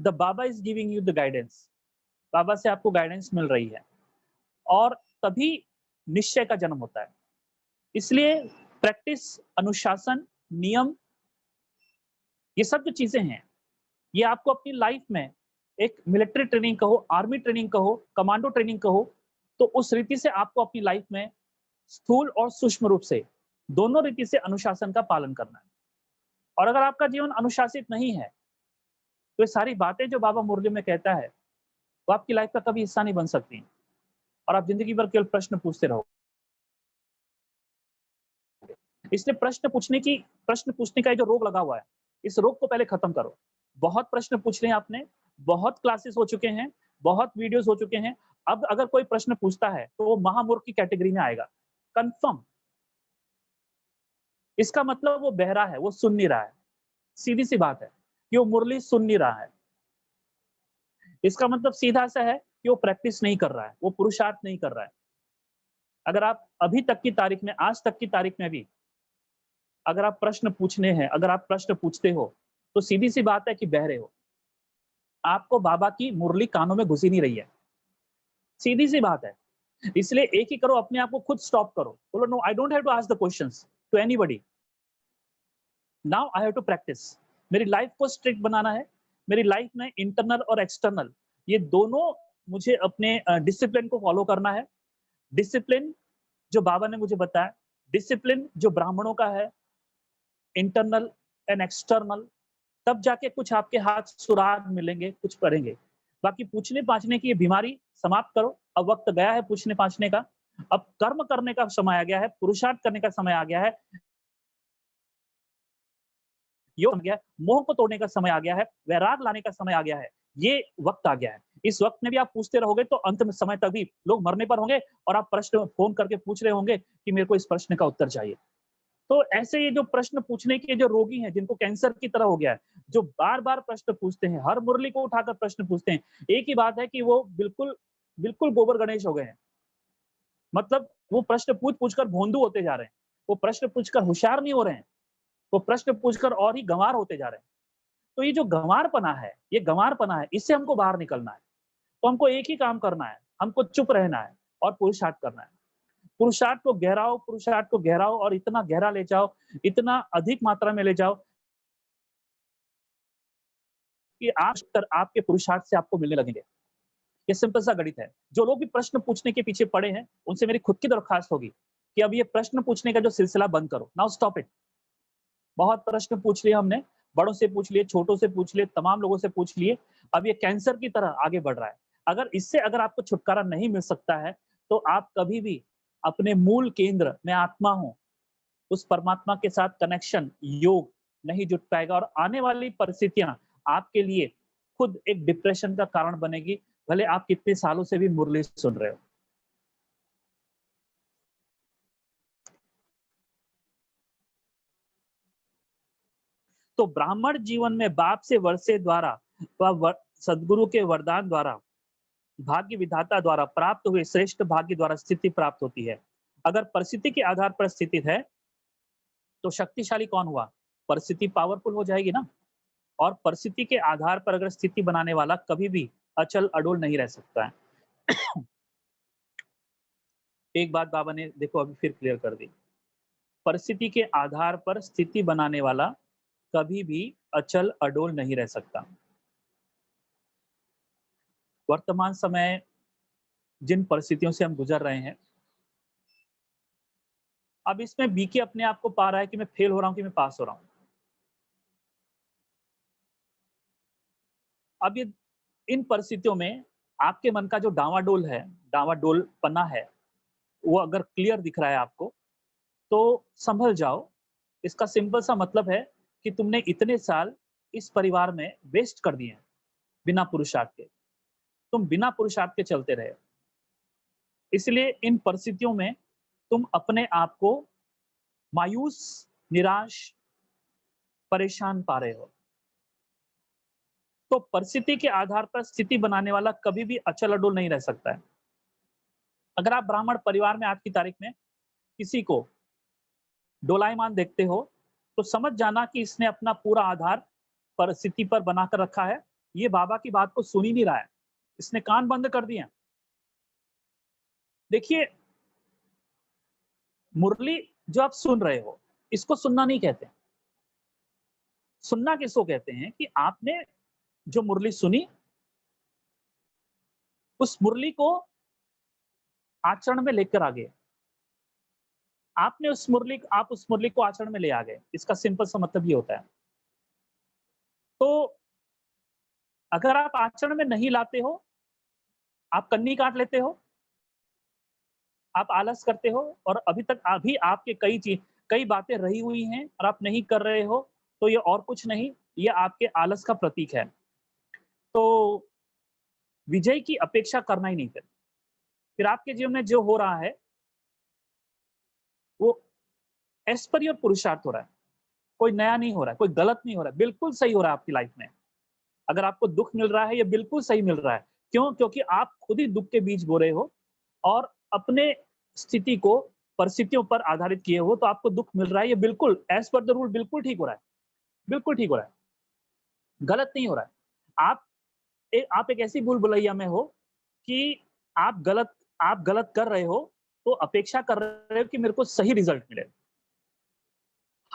the Baba is giving you the guidance. Baba से आपको गाइडेंस मिल रही है और तभी निश्चय का जन्म होता है। इसलिए प्रैक्टिस, अनुशासन, नियम, ये सब जो चीजें हैं, ये आपको अपनी लाइफ में एक मिलिट्री ट्रेनिंग कहो, आर्मी ट्रेनिंग कहो, कमांडो ट्रेनिंग कहो, तो उस रीति से आपको अपनी लाइफ में स्थूल और सूक्ष्म रूप से दोनों रीति से अनुशासन का पालन करना है। और अगर आपका जीवन अनुशासित नहीं है, तो ये सारी बातें जो बाबा मुरली में कहता है, वो आपकी लाइफ का कभी हिस्सा नहीं बन सकती और आप जिंदगी भर केवल प्रश्न पूछते रहो। इसलिए प्रश्न पूछने का ये जो रोग लगा हुआ है, इस रोग को पहले खत्म करो। बहुत प्रश्न पूछ रहे हैं आपने, बहुत क्लासेस हो चुके हैं, बहुत वीडियोस हो चुके हैं। अब अगर कोई प्रश्न पूछता है, तो वो महामूर्ख की कैटेगरी में आएगा, कंफर्म। इसका मतलब वो बहरा है, वो सुन नहीं रहा है। सीधी सी बात है कि वो मुरली सुन नहीं रहा है। इसका मतलब सीधा सा है कि वो प्रैक्टिस नहीं कर रहा है, वो पुरुषार्थ नहीं कर रहा है। अगर आप अभी तक की तारीख में, आज तक की तारीख में भी अगर आप प्रश्न पूछने हैं, अगर आप प्रश्न पूछते हो, तो सीधी सी बात है कि बहरे हो। आपको बाबा की मुरली कानों में घुस ही नहीं रही है। सीधी सी बात है। इसलिए एक ही करो, अपने आप को खुद स्टॉप करो। बोलो no, I don't have to ask the questions to anybody. Now I have to practise. मेरी लाइफ को स्ट्रिक्ट बनाना है। मेरी लाइफ में इंटरनल और एक्सटर्नल, ये दोनों मुझे अपने डिसिप्लिन को फॉलो करना है। डिसिप्लिन जो बाबा ने मुझे बताया, डिसिप्लिन जो ब्राह्मणों का है, इंटरनल एंड एक्सटर्नल, तब जाके कुछ आपके हाथ सुराग मिलेंगे, कुछ करेंगे। बाकी पूछने पाछने की ये बीमारी समाप्त करो। अब वक्त गया है पूछने पाछने का। अब कर्म करने का समय आ गया है, पुरुषार्थ करने का समय आ गया है, योग आ गया है, मोह को तोड़ने का समय आ गया है, वैराग लाने का समय आ गया है। ये वक्त आ गया है। इस वक्त में भी आप पूछते रहोगे तो अंत में समय तक भी लोग मरने पर होंगे और आप प्रश्न फोन करके पूछ रहे होंगे कि मेरे को इस प्रश्न का उत्तर चाहिए। तो ऐसे ये जो प्रश्न पूछने के जो रोगी हैं, जिनको कैंसर की तरह हो गया है, जो बार-बार प्रश्न पूछते हैं, हर मुरली को उठाकर प्रश्न पूछते हैं, एक ही बात है कि वो बिल्कुल बिल्कुल गोबर गणेश हो गए हैं। मतलब वो प्रश्न पूछ-पूछ कर भोंदू होते जा रहे हैं। वो प्रश्न पूछकर होशियार नहीं हो रहे हैं। वो प्रश्न पूछकर और ही गँवार होते जा रहे हैं। तो ये जो गँवारपना है, ये गँवारपना है, इससे हमको बाहर निकलना है। तो हमको एक ही काम करना है, हमको चुप रहना है और पुरुषार्थ करना है। पुरुषार्थ को गहराओ और इतना गहरा ले जाओ, इतना अधिक मात्रा में ले जाओ कि आपके पुरुषार्थ से आपको मिलने लगेंगे। ये सिंपल सा गणित है। जो लोग भी प्रश्न पूछने के पीछे पड़े हैं, उनसे मेरी खुद की दरख्वास्त होगी कि अब ये प्रश्न पूछने का जो सिलसिला बंद करो। Now stop it. बहुत प्रश्न पूछ लिए हमने, बड़ों से पूछ लिए, छोटों से पूछ लिए, तमाम लोगों से पूछ लिए। अब ये कैंसर की तरह आगे बढ़ रहा है। अगर आपको छुटकारा नहीं मिल सकता है, तो आप कभी भी अपने मूल केंद्र में आत्मा हूँ, उस परमात्मा के साथ कनेक्शन, योग नहीं जुट पाएगा और आने वाली परिस्थितियाँ आपके लिए खुद एक डिप्रेशन का कारण बनेगी, भले आप कितने सालों से भी मुरली सुन रहे हो। तो ब्राह्मण जीवन में बाप से वर्षे द्वारा सदगुरु के वरदान द्वारा, भाग्य विधाता द्वारा प्राप्त हुए श्रेष्ठ भाग्य द्वारा स्थिति प्राप्त होती है। अगर परिस्थिति के आधार पर स्थिति है, तो शक्तिशाली कौन हुआ? परिस्थिति पावरफुल हो जाएगी ना। और परिस्थिति के आधार पर अगर स्थिति बनाने वाला कभी भी अचल अडोल नहीं रह सकता है। एक बात बाबा ने देखो अभी फिर क्लियर कर दी। परिस्थिति के आधार पर स्थिति बनाने वाला कभी भी अचल अडोल नहीं रह सकता। वर्तमान समय जिन परिस्थितियों से हम गुजर रहे हैं, अब इसमें बीके अपने आप को पा रहा है कि मैं फेल हो रहा हूं कि मैं पास हो रहा हूं। अब ये इन परिस्थितियों में आपके मन का जो डावाडोल है, डावाडोल पना है, वो अगर क्लियर दिख रहा है आपको, तो संभल जाओ। इसका सिंपल सा मतलब है कि तुमने इतने साल इस परिवार में वेस्ट कर दिए हैं, बिना पुरुषार्थ के। तुम बिना पुरुषार्थ के चलते रहे। इसलिए इन परिस्थितियों में तुम अपने आप को मायूस, निराश, परेशान पा रहे हो। तो परिस्थिति के आधार पर स्थिति बनाने वाला कभी भी अचल अडोल नहीं रह सकता है। अगर आप ब्राह्मण परिवार में आज की तारीख में किसी को डोलायमान देखते हो, तो समझ जाना कि इसने अपना पूरा आधार परिस्थिति पर बनाकर रखा है। ये बाबा की बात को सुन ही नहीं रहा है, इसने कान बंद कर दिए। देखिए, मुरली जो आप सुन रहे हो, इसको सुनना नहीं कहते। सुनना किसको कहते हैं कि आपने जो मुरली सुनी, उस मुरली को आचरण में लेकर आ गए। आप उस मुरली को आचरण में ले आ गए। इसका सिंपल सा मतलब ये होता है। तो अगर आप आचरण में नहीं लाते हो, आप कन्नी काट लेते हो, आप आलस करते हो और अभी आपके कई बातें रही हुई हैं और आप नहीं कर रहे हो, तो ये और कुछ नहीं, ये आपके आलस का प्रतीक है। तो विजय की अपेक्षा करना ही नहीं। फिर आपके जीवन में जो हो रहा है, वो एज पर योर पुरुषार्थ हो रहा है। कोई नया नहीं हो रहा है, कोई गलत नहीं हो रहा है, बिल्कुल सही हो रहा है आपकी लाइफ में। अगर आपको दुख मिल रहा है, ये बिल्कुल सही मिल रहा है। क्यों? क्योंकि आप खुद ही दुख के बीज बो रहे हो और अपने स्थिति को परिस्थितियों पर आधारित किए हो, तो आपको दुख मिल रहा है। ये बिल्कुल एज पर द रूल बिल्कुल ठीक हो रहा है, बिल्कुल ठीक हो रहा है, गलत नहीं हो रहा है। आप एक ऐसी भूल-भुलैया में हो कि आप गलत कर रहे हो, तो अपेक्षा कर रहे हो कि मेरे को सही रिजल्ट मिले।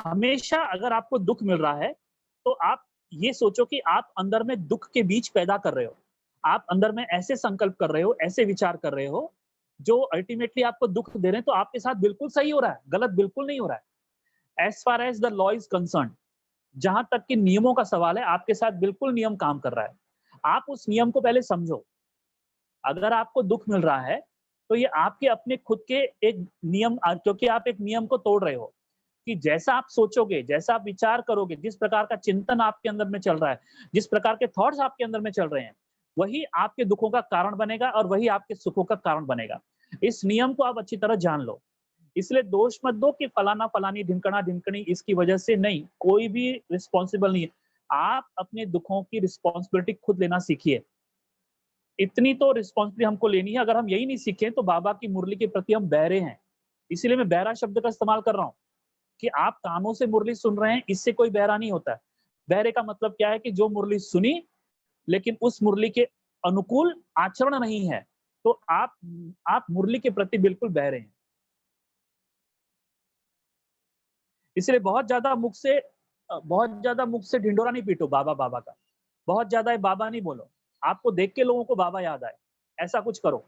हमेशा अगर आपको दुःख मिल रहा है, तो आप ये सोचो कि आप अंदर में दुःख के बीज पैदा कर रहे हो। आप अंदर में ऐसे संकल्प कर रहे हो, ऐसे विचार कर रहे हो, जो अल्टीमेटली आपको दुःख दे रहे हैं, तो आपके साथ बिल्कुल सही हो रहा है, गलत बिल्कुल नहीं हो रहा है। As far as the law is concerned, जहाँ तक कि नियमों का सवाल है, आपके साथ बिल्कुल नियम काम कर रहा है। आप उस नियम को पहले समझो। अगर आपको दुःख मिल रहा है, तो ये आपके अपने खुद के एक क्योंकि आप एक नियम को तोड़ रहे हो। कि जैसा आप सोचोगे, जैसा आप विचार करोगे, जिस प्रकार का चिंतन आपके अंदर में चल रहा है, जिस प्रकार के थॉट्स आपके अंदर में चल रहे हैं, वही आपके दुखों का कारण बनेगा और वही आपके सुखों का कारण बनेगा। इस नियम को आप अच्छी तरह जान लो। इसलिए दोष मत दो कि फलाना-फलानी, ढिमकना-ढिमकनी इसकी वजह से नहीं, कोई भी रिस्पॉन्सिबल नहीं है। आप अपने दुखों की रिस्पॉन्सिबिलिटी खुद लेना सीखिए। इतनी तो रिस्पॉन्सिबिलिटी हमको लेनी है। अगर हम यही नहीं सीखे, तो बाबा की मुरली के प्रति हम बहरे हैं। इसीलिए मैं बहरा शब्द का इस्तेमाल कर रहा हूँ। कि आप कानों से मुरली सुन रहे हैं, इससे कोई बहरा नहीं होता है। बहरे का मतलब क्या है कि जो मुरली सुनी, लेकिन उस मुरली के अनुकूल आचरण नहीं है, तो आप मुरली के प्रति बिल्कुल बहरे हैं। इसलिए बहुत ज़्यादा मुख से ढिंढोरा नहीं पीटो बाबा, बाबा का। बहुत ज्यादा है बाबा नहीं बोलो, आपको देख के लोगों को बाबा याद आए, ऐसा कुछ करो।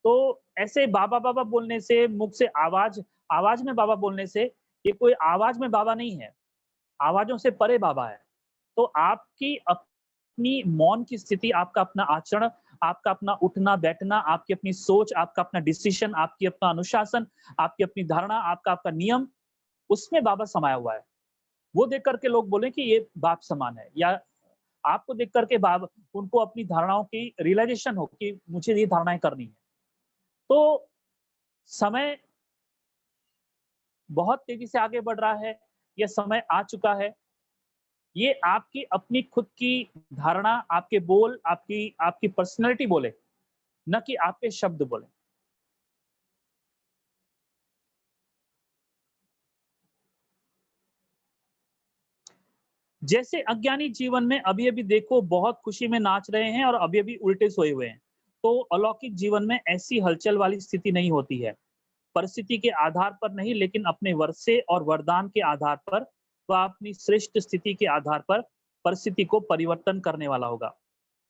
तो ऐसे बाबा बाबा बोलने से, मुख से आवाज आवाज में बाबा बोलने से, ये कोई आवाज में बाबा नहीं है, आवाजों से परे बाबा है। तो आपकी अपनी मौन की स्थिति, आपका अपना आचरण, आपका अपना उठना बैठना, आपकी अपनी सोच, आपका अपना डिसीजन, आपकी अपना अनुशासन, आपकी अपनी धारणा, आपका आपका नियम, उसमें बाबा समाया हुआ है। वो देख करके लोग बोले कि ये बाप समान है, या आपको देख करके बाब उनको अपनी धारणाओं की रियलाइजेशन हो कि मुझे ये धारणाएं करनी है। तो समय बहुत तेजी से आगे बढ़ रहा है, यह समय आ चुका है। ये आपकी अपनी खुद की धारणा, आपके बोल, आपकी आपकी पर्सनैलिटी बोले, ना कि आपके शब्द बोले। जैसे अज्ञानी जीवन में अभी-अभी देखो बहुत खुशी में नाच रहे हैं और अभी-अभी उल्टे सोए हुए हैं। तो अलौकिक जीवन में ऐसी हलचल वाली स्थिति नहीं होती है। परिस्थिति के आधार पर नहीं, लेकिन अपने वर्षे और वरदान के आधार पर, वह अपनी श्रेष्ठ स्थिति के आधार पर परिस्थिति को परिवर्तन करने वाला होगा।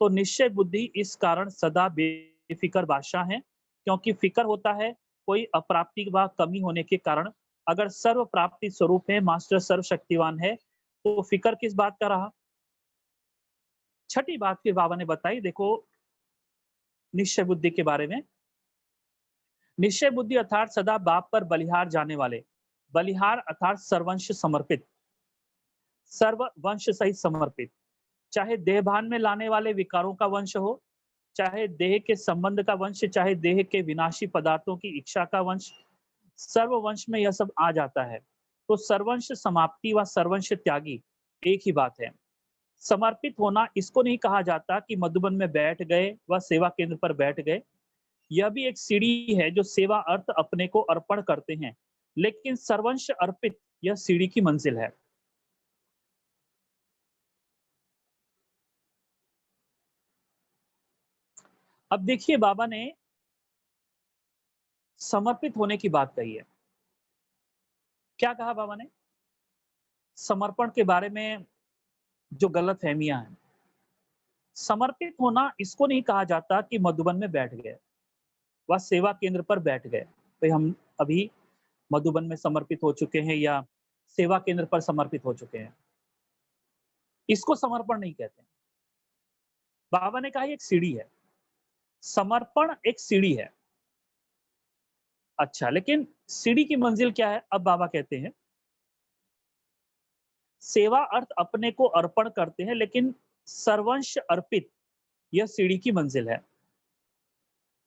तो निश्चय बुद्धि इस कारण सदा बेफिक्र बादशाह है, क्योंकि फिक्र होता है कोई अप्राप्ति व कमी होने के कारण। अगर सर्व प्राप्ति स्वरूप है, मास्टर सर्वशक्तिवान है, तो फिक्र किस बात का रहा? छठी बात फिर बाबा ने बताई, देखो निश्चय बुद्धि के बारे में। निश्चय बुद्धि अर्थात सदा बाप पर बलिहार जाने वाले, बलिहार अर्थात सर्वंश समर्पित, सर्व वंश सहित समर्पित, चाहे देहभान में लाने वाले विकारों का वंश हो, चाहे देह के संबंध का वंश, चाहे देह के विनाशी पदार्थों की इच्छा का वंश, सर्व वंश में यह सब आ जाता है। तो सर्वंश समाप्ति व सर्वंश त्यागी एक ही बात है। समर्पित होना इसको नहीं कहा जाता कि मधुबन में बैठ गए व सेवा केंद्र पर बैठ गए। यह भी एक सीढ़ी है जो सेवा अर्थ अपने को अर्पण करते हैं, लेकिन सर्वंश अर्पित यह सीढ़ी की मंजिल है। अब देखिए बाबा ने समर्पित होने की बात कही है। क्या कहा बाबा ने? समर्पण के बारे में जो गलत फहमियां हैं, समर्पित होना इसको नहीं कहा जाता कि मधुबन में बैठ गए व सेवा केंद्र पर बैठ गए, तो हम अभी मधुबन में समर्पित हो चुके हैं या सेवा केंद्र पर समर्पित हो चुके हैं, इसको समर्पण नहीं कहते। बाबा ने कहा ये एक सीढ़ी है, समर्पण एक सीढ़ी है। अच्छा, लेकिन सीढ़ी की मंजिल क्या है? अब बाबा कहते हैं सेवा अर्थ अपने को अर्पण करते हैं, लेकिन सर्वंश अर्पित यह सीढ़ी की मंजिल है।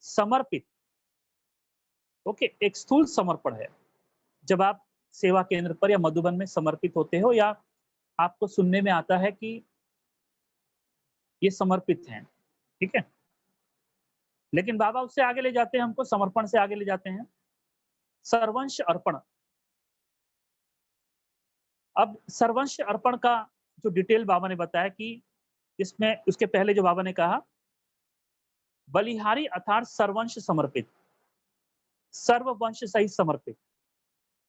समर्पित, ओके, एक स्थूल समर्पण है। जब आप सेवा केंद्र पर या मधुबन में समर्पित होते हो, या आपको सुनने में आता है कि ये समर्पित हैं, ठीक है। लेकिन बाबा उससे आगे ले जाते हैं, हमको समर्पण से आगे ले जाते हैं, सर्वंश अर्पण। अब सर्वंश अर्पण का जो डिटेल बाबा ने बताया कि इसमें उसके पहले जो बाबा ने कहा बलिहारी अर्थात सर्वंश समर्पित, सर्ववंश सहित समर्पित,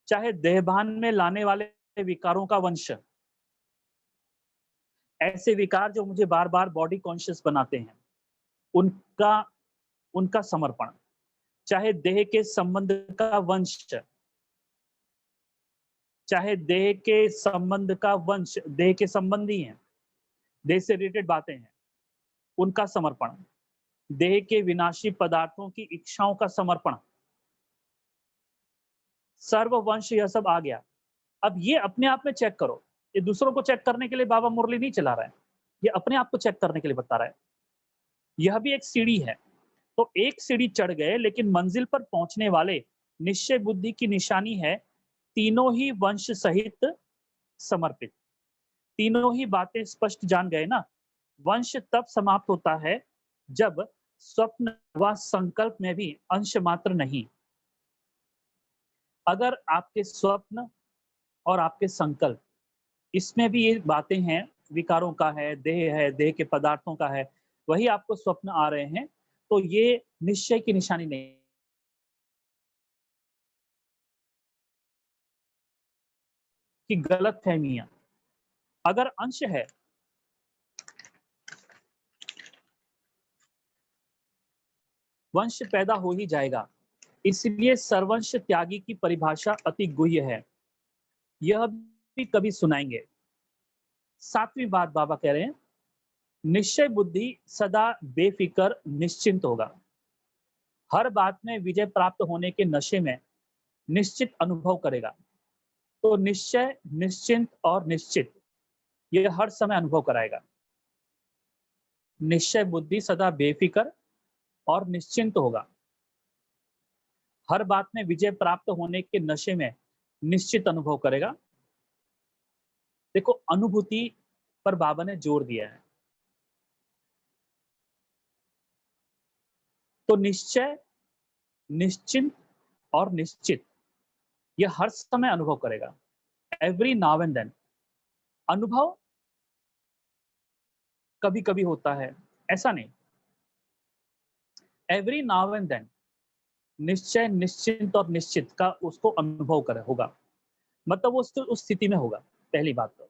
चाहे देहभान में लाने वाले विकारों का वंश, ऐसे विकार जो मुझे बार बार बॉडी कॉन्शियस बनाते हैं, उनका उनका समर्पण, चाहे देह के संबंध का वंश, चाहे देह के संबंध का वंश, देह के संबंधी हैं, देह से रिलेटेड बातें हैं, उनका समर्पण, देह के विनाशी पदार्थों की इच्छाओं का समर्पण, सर्ववंश, यह सब आ गया। अब ये अपने आप में चेक करो, ये दूसरों को चेक करने के लिए बाबा मुरली नहीं चला रहा है, ये अपने आप को चेक करने के लिए बता रहा है। यह भी एक सीढ़ी है। तो एक सीढ़ी चढ़ गए, लेकिन मंजिल पर पहुंचने वाले निश्चय बुद्धि की निशानी है तीनों ही वंश सहित समर्पित। तीनों ही बातें स्पष्ट जान गए ना। वंश तब समाप्त होता है जब स्वप्न व संकल्प में भी अंश मात्र नहीं। अगर आपके स्वप्न और आपके संकल्प, इसमें भी ये बातें हैं, विकारों का है, देह के पदार्थों का है, वही आपको स्वप्न आ रहे हैं, तो ये निश्चय की निशानी नहीं, कि गलत फहमियां। अगर अंश है वंश पैदा हो ही जाएगा, इसलिए सर्वंश त्यागी की परिभाषा अति गुह्य है, यह भी कभी सुनाएंगे। 7वीं बात बाबा कह रहे हैं, निश्चय बुद्धि सदा बेफिक्र निश्चिंत होगा, हर बात में विजय प्राप्त होने के नशे में निश्चित अनुभव करेगा। तो निश्चय, निश्चिंत और निश्चित, यह हर समय अनुभव कराएगा। निश्चय बुद्धि सदा बेफिक्र और निश्चिंत होगा, हर बात में विजय प्राप्त होने के नशे में निश्चित अनुभव करेगा। देखो, अनुभूति पर बाबा ने जोर दिया है। तो निश्चय, निश्चिंत और निश्चित, यह हर समय अनुभव करेगा। Every now and then. अनुभव कभी कभी होता है, ऐसा नहीं। एवरी नाउ एंड देन निश्चय, निश्चिंत और निश्चित का उसको अनुभव कर होगा, मतलब वो उस स्थिति में होगा। पहली बात तो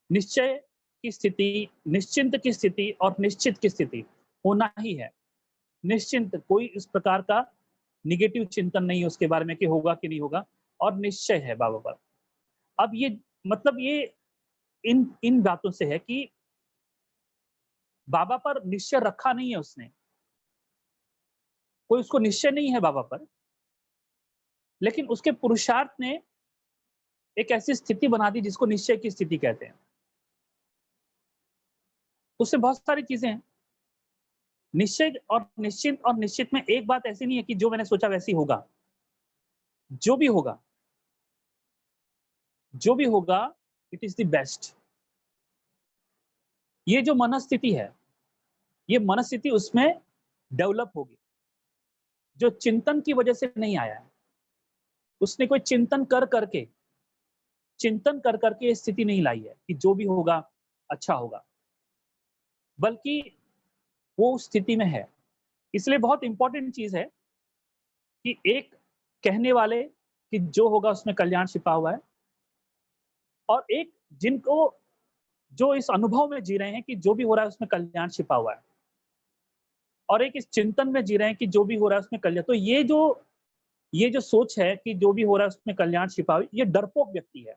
निश्चय की स्थिति, निश्चिंत की स्थिति और निश्चित की स्थिति होना ही है। निश्चिंत, कोई इस प्रकार का निगेटिव चिंतन नहीं है उसके बारे में कि होगा कि नहीं होगा, और निश्चय है बाबा पर। अब ये मतलब ये इन बातों से है कि बाबा पर निश्चय रखा नहीं है उसने, कोई उसको निश्चय नहीं है बाबा पर, लेकिन उसके पुरुषार्थ ने एक ऐसी स्थिति बना दी जिसको निश्चय की स्थिति कहते हैं। उससे बहुत सारी चीजें हैं। निश्चय और निश्चिंत और निश्चित में एक बात ऐसी नहीं है कि जो मैंने सोचा वैसी होगा। जो भी होगा, जो भी होगा, इट इज द बेस्ट। ये जो मनस्थिति है, ये मनस्थिति उसमें डेवलप होगी, जो चिंतन की वजह से नहीं आया है। उसने कोई चिंतन कर करके ये स्थिति नहीं लाई है कि जो भी होगा अच्छा होगा, बल्कि वो उस स्थिति में है। इसलिए बहुत इंपॉर्टेंट चीज है कि एक कहने वाले कि जो होगा उसमें कल्याण छिपा हुआ है, और एक जिनको जो इस अनुभव में जी रहे हैं कि जो भी हो रहा है उसमें कल्याण छिपा हुआ है, और एक इस चिंतन में जी रहे हैं कि जो भी हो रहा है उसमें कल्याण। तो ये जो सोच है कि जो भी हो रहा है उसमें कल्याण छिपा हुआ है, ये डरपोक व्यक्ति है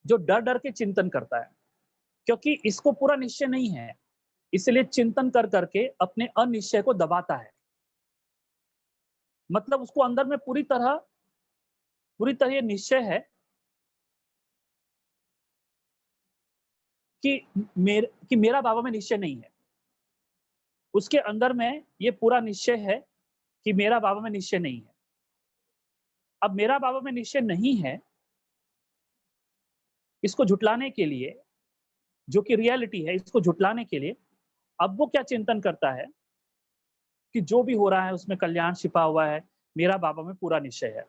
जो डर डर के चिंतन करता है, क्योंकि इसको पूरा निश्चय नहीं है, इसलिए चिंतन कर करके अपने अनिश्चय को दबाता है। मतलब उसको अंदर में पूरी तरह ये निश्चय है कि मेरा बाबा में निश्चय नहीं है। उसके अंदर में ये पूरा निश्चय है कि मेरा बाबा में निश्चय नहीं है। अब मेरा बाबा में निश्चय नहीं है, इसको झुटलाने के लिए, जो कि रियलिटी है, इसको झुटलाने के लिए अब वो क्या चिंतन करता है कि जो भी हो रहा है उसमें कल्याण छिपा हुआ है, मेरा बाबा में पूरा निश्चय है।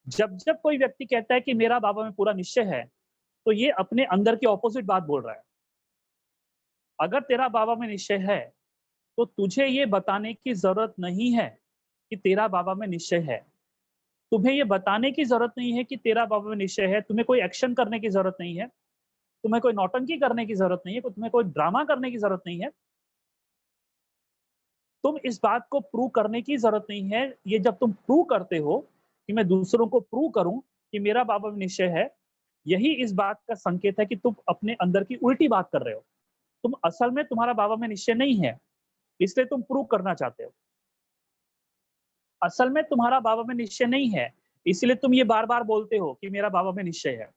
जब जब कोई व्यक्ति कहता है कि मेरा बाबा में पूरा निश्चय है, तो ये अपने अंदर की ऑपोजिट बात बोल रहा है। अगर तेरा बाबा में निश्चय है तो तुझे ये बताने की जरूरत नहीं है कि तेरा बाबा में निश्चय है। तुम्हें ये बताने की जरूरत नहीं है कि तेरा बाबा में निश्चय है। तुम्हें कोई एक्शन करने की जरूरत नहीं है, तुम्हें कोई नौटंकी करने की जरूरत नहीं है, तुम्हें कोई ड्रामा करने की जरूरत नहीं है। तुम इस बात को प्रूव करने की जरूरत नहीं है। ये जब तुम प्रूव करते हो कि मैं दूसरों को प्रूव करूं कि मेरा बाबा में निश्चय है, यही इस बात का संकेत है कि तुम अपने अंदर की उल्टी बात कर रहे हो। तुम असल में तुम्हारा बाबा में निश्चय नहीं है, इसलिए तुम प्रूव करना चाहते हो। असल में तुम्हारा बाबा में निश्चय नहीं है, इसलिए तुम ये बार बार बोलते हो कि मेरा बाबा में निश्चय है।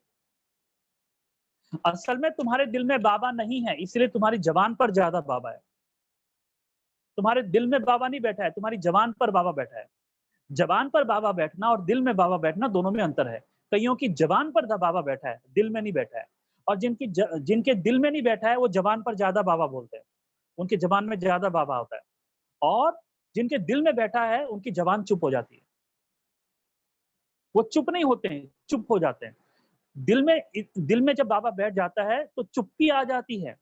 असल में तुम्हारे दिल में बाबा नहीं है, इसलिए तुम्हारी जबान पर ज्यादा बाबा है। तुम्हारे दिल में बाबा नहीं बैठा है, तुम्हारी जबान पर बाबा बैठा है। जबान पर बाबा बैठना और दिल में बाबा बैठना दोनों में अंतर है। कईयों की जबान पर बाबा बैठा है, दिल में नहीं बैठा है। और जिनके दिल में नहीं बैठा है वो जबान पर ज्यादा बाबा बोलते हैं, उनकी जबान में ज्यादा बाबा होता है। और जिनके दिल में बैठा है उनकी जबान चुप हो जाती है। वो चुप नहीं होते हैं, चुप हो जाते हैं। दिल में जब बाबा बैठ जाता है तो चुप्पी आ जाती है,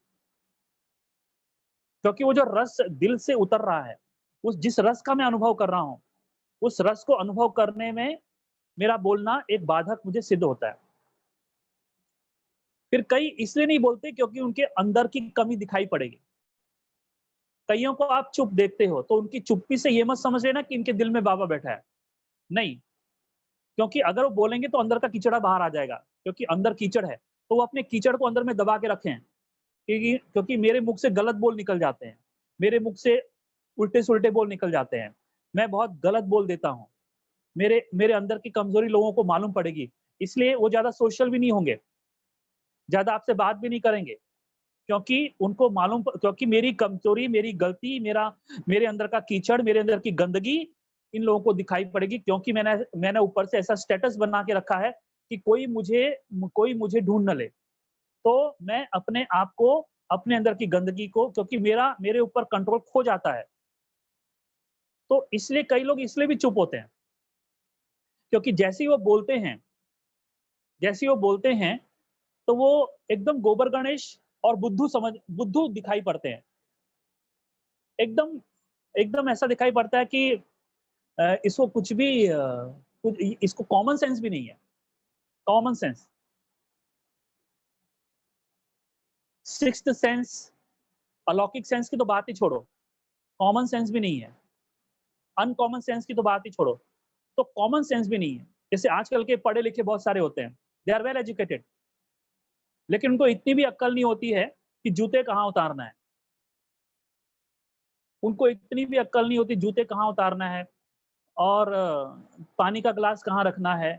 क्योंकि वो जो रस दिल से उतर रहा है, उस जिस रस का मैं अनुभव कर रहा हूं, उस रस को अनुभव करने में मेरा बोलना एक बाधक मुझे सिद्ध होता है। फिर कई इसलिए नहीं बोलते क्योंकि उनके अंदर की कमी दिखाई पड़ेगी। कईयों को आप चुप देखते हो तो उनकी चुप्पी से ये मत समझ लेना कि इनके दिल में बाबा बैठा है, नहीं। क्योंकि अगर वो बोलेंगे तो अंदर का कीचड़ा बाहर आ जाएगा, क्योंकि अंदर कीचड़ है, तो वो अपने कीचड़ को अंदर में दबा के रखें। क्योंकि मेरे मुख से गलत बोल निकल जाते हैं, मेरे मुख से उल्टे-सुल्टे बोल निकल जाते हैं, मैं बहुत गलत बोल देता हूँ। मेरे मेरे अंदर की कमज़ोरी लोगों को मालूम पड़ेगी, इसलिए वो ज़्यादा सोशल भी नहीं होंगे, ज़्यादा आपसे बात भी नहीं करेंगे, क्योंकि उनको मालूम क्योंकि मेरी कमज़ोरी, मेरी गलती, मेरे अंदर का कीचड़, मेरे अंदर की गंदगी इन लोगों को दिखाई पड़ेगी, क्योंकि मैंने मैंने ऊपर से ऐसा स्टेटस बना के रखा है कि कोई मुझे ढूँढ ना ले। तो मैं अपने आप को, अपने अंदर की गंदगी को, क्योंकि मेरे ऊपर कंट्रोल खो जाता है, तो इसलिए कई लोग इसलिए भी चुप होते हैं, क्योंकि जैसे ही वो बोलते हैं, तो वो एकदम गोबर गणेश और बुद्धू दिखाई पड़ते हैं। एकदम एकदम ऐसा दिखाई पड़ता है कि इसको कुछ भी कुछ इसको कॉमन सेंस भी नहीं है। कॉमन सेंस, सिक्स्थ सेंस, अलौकिक सेंस की तो बात ही छोड़ो, कॉमन सेंस भी नहीं है। अनकॉमन सेंस की तो बात ही छोड़ो, तो कॉमन सेंस भी नहीं है। जैसे आजकल के पढ़े-लिखे बहुत सारे होते हैं, दे आर वेल एजुकेटेड, लेकिन उनको इतनी भी अक्ल नहीं होती है कि जूते कहाँ उतारना है। उनको इतनी भी अक्ल नहीं होती जूते कहाँ उतारना है और पानी का ग्लास कहाँ रखना है,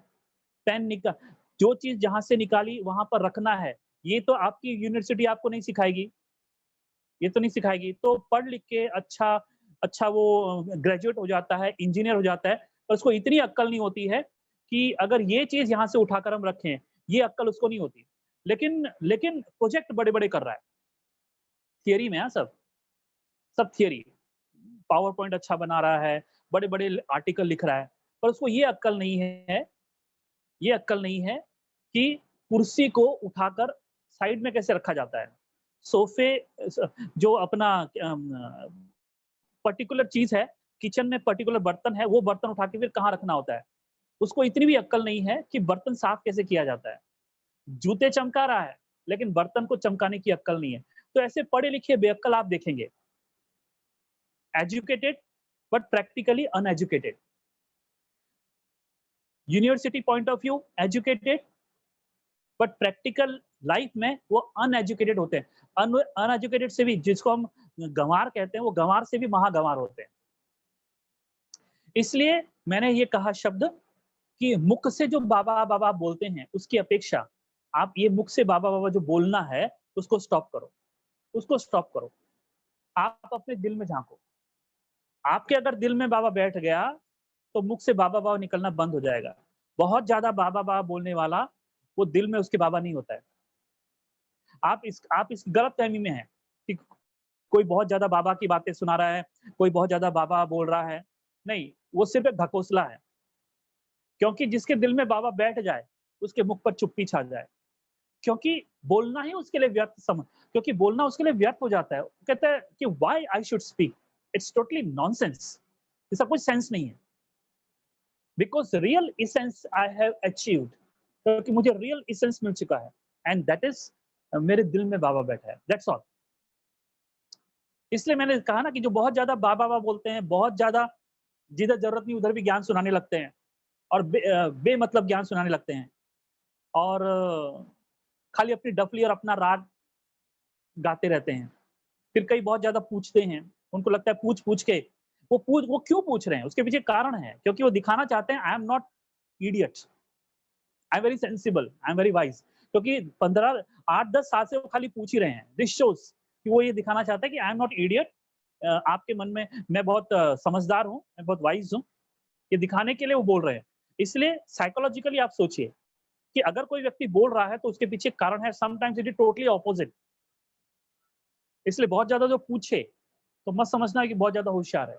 पेन निका जो चीज़ जहाँ से निकाली वहाँ पर रखना है। ये तो आपकी यूनिवर्सिटी आपको नहीं सिखाएगी, ये तो नहीं सिखाएगी। तो पढ़ लिख के अच्छा अच्छा वो ग्रेजुएट हो जाता है, इंजीनियर हो जाता है, पर उसको इतनी अक्ल नहीं होती है कि अगर ये चीज़ यहाँ से उठाकर हम रखें, ये अक्ल उसको नहीं होती। लेकिन प्रोजेक्ट बड़े-बड़े कर रहा है, थियरी में सब, सब थियरी। पावर पॉइंट अच्छा बना रहा है, बड़े-बड़े आर्टिकल लिख रहा है, पर उसको ये अक्ल नहीं है कि कुर्सी को उठाकर साइड में कैसे रखा जाता है। सोफ़े जो अपना पर्टिकुलर चीज़ है, किचन में पर्टिकुलर बर्तन है, वो बर्तन उठा के फिर कहाँ रखना होता है। उसको इतनी भी अक्ल नहीं है कि बर्तन साफ कैसे किया जाता है। जूते चमका रहा है, लेकिन बर्तन को चमकाने की अक्ल नहीं है। तो ऐसे पढ़े-लिखे बेअक्ल आप देखेंगे, educated but practically uneducated. University point of view educated but practical life में वो अनएजुकेटेड होते हैं। अनएजुकेटेड से भी जिसको हम गँवार कहते हैं, वो गँवार से भी महागँवार होते हैं। इसलिए मैंने ये कहा शब्द कि मुख से जो बाबा, बाबा बोलते हैं, उसकी अपेक्षा आप ये मुख से बाबा, बाबा जो बोलना है, उसको स्टॉप करो, उसको स्टॉप करो। आप अपने दिल में झाँको। आपके अगर दिल में बाबा बैठ गया, तो मुख से बाबा, बाबा निकलना बंद हो जाएगा। बहुत ज़्यादा बाबा, बाबा बोलने वाला, वो दिल में उसके बाबा नहीं होता है। आप इस गलतफ़हमी में हैं कि कोई बहुत ज़्यादा बाबा की बातें सुना रहा है, कोई बहुत ज़्यादा बाबा बोल रहा है। नहीं, वो सिर्फ़ एक ढकोसला है। क्योंकि जिसके दिल में बाबा बैठ जाए, उसके मुख पर चुप्पी छा जाए। क्योंकि बोलना ही उसके लिए क्योंकि बोलना उसके लिए व्यर्थ हो जाता है। वो कहता है कि why I should speak? It's totally nonsense. इसका कोई सेंस नहीं है। Because real essence I have achieved, क्योंकि मुझे रियल एसेंस मिल चुका है एंड दैट इज़ मेरे दिल में बाबा बैठा है। That's all. इसलिए मैंने कहा ना कि जो बहुत ज़्यादा बाबा बोलते हैं, बहुत ज़्यादा जिधर ज़रूरत नहीं उधर भी ज्ञान सुनाने लगते हैं और बेमतलब ज्ञान सुनाने लगते हैं और खाली अपनी डफली और अपना राग गाते रहते हैं। फिर कई बहुत ज़्यादा पूछते हैं, उनको लगता है पूछ-पूछ के वो क्यों पूछ रहे हैं? उसके पीछे कारण है, क्योंकि वो दिखाना चाहते हैं I am not idiot, I am very sensible, I am very wise, क्योंकि 15 8-10 साल से वो खाली पूछ ही रहे हैं। दिस शोज़ कि वो ये दिखाना चाहता है कि आई एम नॉट इडियट, आपके मन में मैं बहुत समझदार हूँ, मैं बहुत वाइज़ हूँ। ये दिखाने के लिए वो बोल रहे हैं। इसलिए साइकोलॉजिकली आप सोचिए कि अगर कोई व्यक्ति बोल रहा है तो उसके पीछे कारण है, sometimes it is totally opposite. इसलिए बहुत ज़्यादा जो पूछे, तो मत समझना कि बहुत ज़्यादा होशियार है।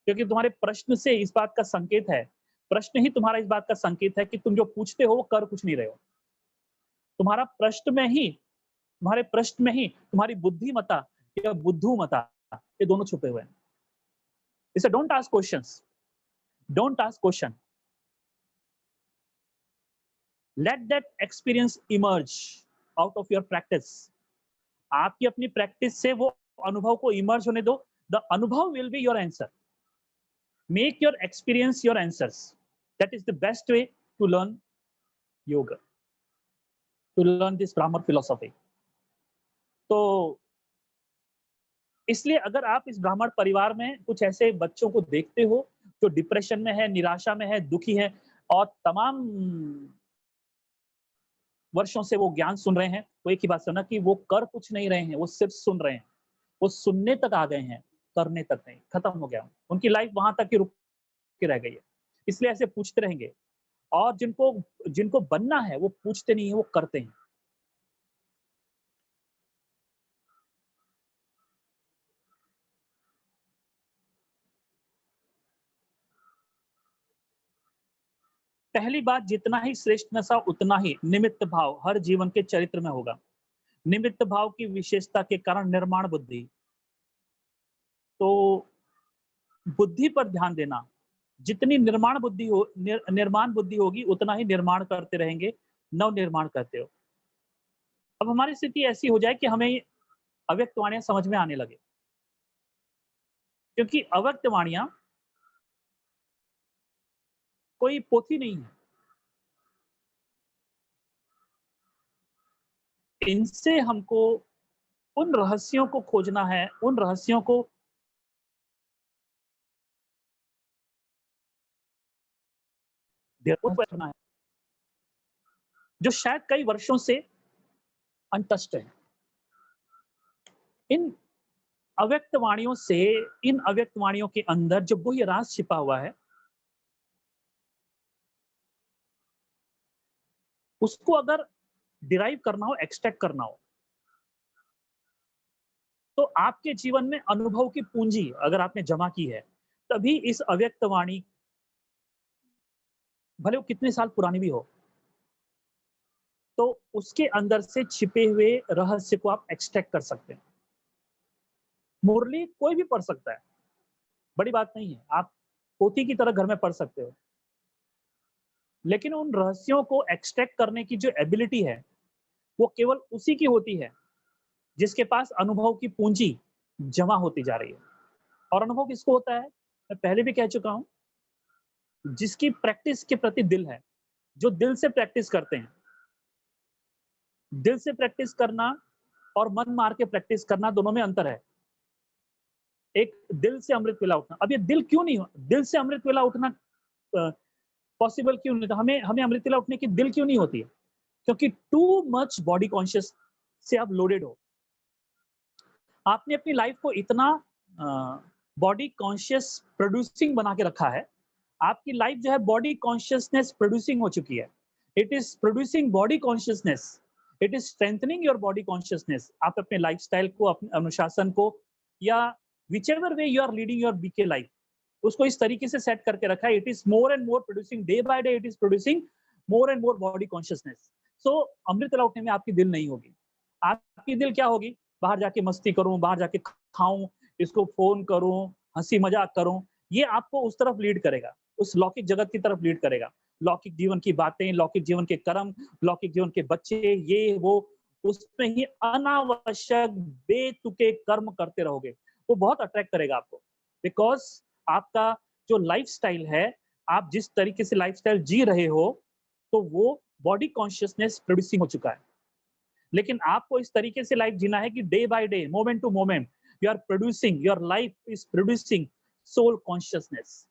क्योंकि तुम्हारे प्रश्न से इस बात का संकेत है, प्रश्न ही तुम्हारा इस बात का संकेत है कि तुम जो पूछते हो वो कर कुछ नहीं रहे हो। तुम्हारे प्रश्न में ही तुम्हारी बुद्धिमत्ता या बुद्धूमता ये दोनों छुपे हुए हैं। इसलिए don't ask questions, don't ask question, let that experience emerge out of your practice. आपकी अपनी प्रैक्टिस से वो अनुभव को इमर्ज होने दो, द अनुभव will be your answer. Make your experience your answers, that is the best way to learn yoga, to learn this Brahman philosophy. तो इसलिए अगर आप इस ब्राह्मण परिवार में कुछ ऐसे बच्चों को देखते हो जो डिप्रेशन में है, निराशा में है, दुखी है और तमाम वर्षों से वो ज्ञान सुन रहे हैं, तो एक ही बात सुनना कि वो कर कुछ नहीं रहे हैं, वो सिर्फ सुन रहे हैं। वो सुनने तक आ गए हैं, करने तक नहीं, खत्म हो गया। उनकी लाइफ वहां तक ही रुक के रह गई है। इसलिए ऐसे पूछते रहेंगे और जिनको जिनको बनना है वो पूछते नहीं है, वो करते हैं। पहली बात, जितना ही श्रेष्ठ नशा उतना ही निमित्त भाव हर जीवन के चरित्र में होगा। निमित्त भाव की विशेषता के कारण निर्माण बुद्धि, तो बुद्धि पर ध्यान देना। जितनी निर्माण बुद्धि हो, निर्माण बुद्धि होगी उतना ही निर्माण करते रहेंगे, नव निर्माण करते हो। अब हमारी स्थिति ऐसी हो जाए कि हमें अव्यक्त वाणियां समझ में आने लगे, क्योंकि अव्यक्त वाणियां कोई पोथी नहीं है। इनसे हमको उन रहस्यों को खोजना है, उन रहस्यों को करना है, जो शायद कई वर्षों से अनटच्ड है। इन अव्यक्त वाणियों से, इन अव्यक्त वाणियों के अंदर जो गुह्य राज छिपा हुआ है, उसको अगर डिराइव करना हो, एक्सट्रैक्ट करना हो, तो आपके जीवन में अनुभव की पूंजी अगर आपने जमा की है, तभी इस अव्यक्त वाणी, भले वो कितने साल पुरानी भी हो, तो उसके अंदर से छिपे हुए रहस्य को आप एक्सट्रैक्ट कर सकते हैं। मुरली कोई भी पढ़ सकता है, बड़ी बात नहीं है, आप पोथी की तरह घर में पढ़ सकते हो, लेकिन उन रहस्यों को एक्सट्रैक्ट करने की जो एबिलिटी है, वो केवल उसी की होती है जिसके पास अनुभव की पूंजी जमा होती जा रही है। और अनुभव किसको होता है? मैं पहले भी कह चुका हूं, जिसकी प्रैक्टिस के प्रति दिल है, जो दिल से प्रैक्टिस करते हैं। दिल से प्रैक्टिस करना और मन मार के प्रैक्टिस करना, दोनों में अंतर है। एक दिल से अमृत वेला उठना, अब ये दिल क्यों नहीं, दिल से अमृत वेला उठना पॉसिबल क्यों नहीं था? हमें हमें अमृत वेला उठने की दिल क्यों नहीं होती है? क्योंकि टू मच बॉडी कॉन्शियस से आप लोडेड हो। आपने अपनी लाइफ को इतना बॉडी कॉन्शियस प्रोड्यूसिंग बना के रखा है, आपकी लाइफ जो है बॉडी कॉन्शियसनेस प्रोड्यूसिंग हो चुकी है। It is producing body consciousness, it is strengthening your body consciousness. आप अपने लाइफस्टाइल को, अपने अनुशासन को, या whichever way you are leading your BK life, उसको इस तरीके से सेट करके रखा है। It is more and more producing, day by day it is producing more and more body consciousness. So अमृत वेला उठने में आपकी दिल नहीं होगी। आपकी दिल क्या होगी? बाहर जाके मस्ती करूं, बाहर जाके खाऊं, इसको फोन करूं, हंसी मजाक करूं। ये आपको उस तरफ लीड करेगा, उस लौकिक जगत की तरफ लीड करेगा। लौकिक जीवन की बातें, लौकिक जीवन के कर्म, लौकिक जीवन के बच्चे, ये वो, उसमें ही अनावश्यक बेतुके कर्म करते रहोगे। वो बहुत अट्रैक्ट करेगा आपको, बिकॉज आपका जो लाइफस्टाइल है, आप जिस तरीके से लाइफस्टाइल जी रहे हो, तो वो बॉडी कॉन्शियसनेस प्रोड्यूसिंग हो चुका है। लेकिन आपको इस तरीके से लाइफ जीना है कि day by day, moment to moment, you are producing, your life is producing soul consciousness.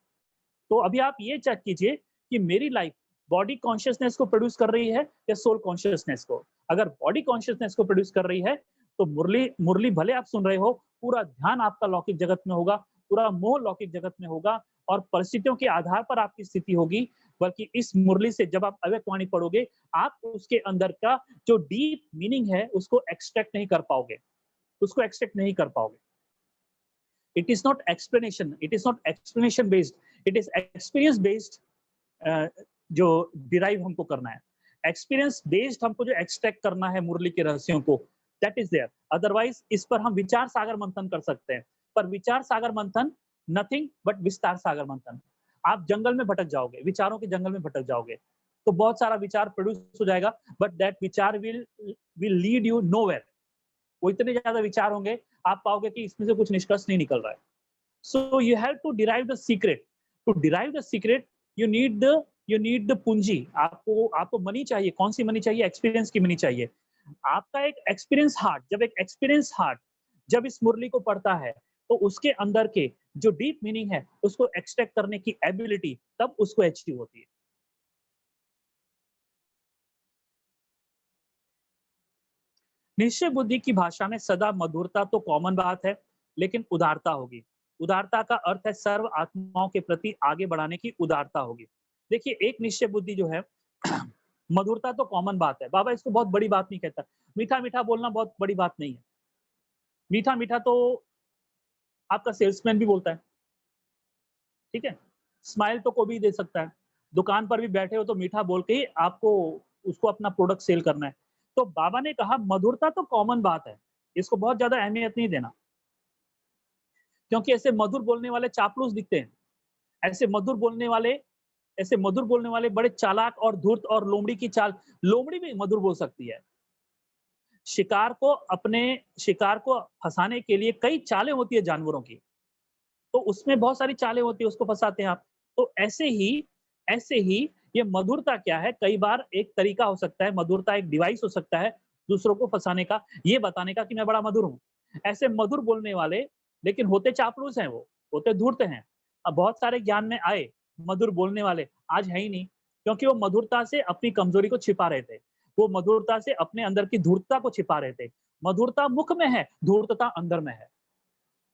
तो अभी आप ये चेक कीजिए कि मेरी लाइफ बॉडी कॉन्शियसनेस को प्रोड्यूस कर रही है या सोल कॉन्शियसनेस को। अगर बॉडी कॉन्शियसनेस को प्रोड्यूस कर रही है, तो मुरली मुरली भले आप सुन रहे हो, पूरा ध्यान आपका लौकिक जगत में होगा, पूरा मोह लौकिक जगत में होगा, और परिस्थितियों के आधार पर आपकी स्थिति होगी। बल्कि इस मुरली से जब आप अव्यक्त वाणी पढ़ोगे, आप उसके अंदर का जो डीप मीनिंग है उसको एक्सट्रैक्ट नहीं कर पाओगे, उसको एक्सट्रैक्ट नहीं कर पाओगे। It is not explanation, it is not explanation based, it is experience based. जो डिराइव हमको करना है, एक्सपीरियंस बेस्ड हमको जो एक्सट्रैक्ट करना है मुरली के रहस्यों को, दैट इज देयर। अदरवाइज इस पर हम विचार सागर मंथन कर सकते हैं, पर विचार सागर मंथन नथिंग बट विस्तार सागर मंथन। आप जंगल में भटक जाओगे, विचारों के जंगल में भटक जाओगे, तो बहुत सारा विचार प्रोड्यूस हो जाएगा, बट दैट विचार विल लीड यू नोवेयर। वो इतने ज्यादा विचार होंगे, आप पाओगे कि इसमें से कुछ निष्कर्ष नहीं निकल रहा है। So you have to derive the secret. To derive the secret you need the पूंजी। आपको मनी चाहिए। कौन सी मनी चाहिए? एक्सपीरियंस की मनी चाहिए। आपका एक एक्सपीरियंस हार्ट, जब एक एक्सपीरियंस हार्ट जब इस मुरली को पढ़ता है, तो उसके अंदर के जो डीप मीनिंग है उसको एक्सट्रैक्ट करने की एबिलिटी तब उसको अचीव होती है। निश्चय बुद्धि की भाषा में सदा मधुरता तो कॉमन बात है, लेकिन उदारता होगी। उदारता का अर्थ है सर्व आत्माओं के प्रति आगे बढ़ाने की उदारता होगी। देखिए, एक निश्चय बुद्धि जो है मधुरता तो कॉमन बात है। बाबा इसको बहुत बड़ी बात नहीं कहता। मीठा मीठा बोलना बहुत बड़ी बात नहीं है। मीठा मीठा तो आपका सेल्समैन भी बोलता है, ठीक है? स्माइल तो कोई भी दे सकता है। दुकान पर भी बैठे हो तो मीठा बोल के ही आपको उसको अपना प्रोडक्ट सेल करना है। तो बाबा ने कहा मधुरता तो कॉमन बात है, इसको बहुत ज़्यादा अहमियत नहीं देना, क्योंकि ऐसे मधुर बोलने वाले चापलूस दिखते हैं। ऐसे मधुर बोलने वाले ऐसे मधुर बोलने वाले बड़े चालाक और धूर्त और लोमड़ी की चाल। लोमड़ी भी मधुर बोल सकती है। शिकार को फँसाने के लिए कई चालें होती है जानवरों की। तो उसमें बहुत सारी चालें होती है, उसको फँसाते हैं आप। तो ऐसे ही ये मधुरता क्या है, कई बार एक तरीका हो सकता है, मधुरता एक डिवाइस हो सकता है, दूसरों को फँसाने का, ये बताने का कि मैं बड़ा मधुर हूँ। ऐसे मधुर बोलने वाले लेकिन होते चापलूस हैं वो, होते धूर्त हैं। अब बहुत सारे ज्ञान में आए, मधुर बोलने वाले, आज है ही नहीं, क्योंकि वो मधुरता से अपनी कमज़ोरी को छिपा रहे थे। वो मधुरता से अपने अंदर की धूर्तता को छिपा रहे थे। मधुरता मुख में है, धूर्तता अंदर में है।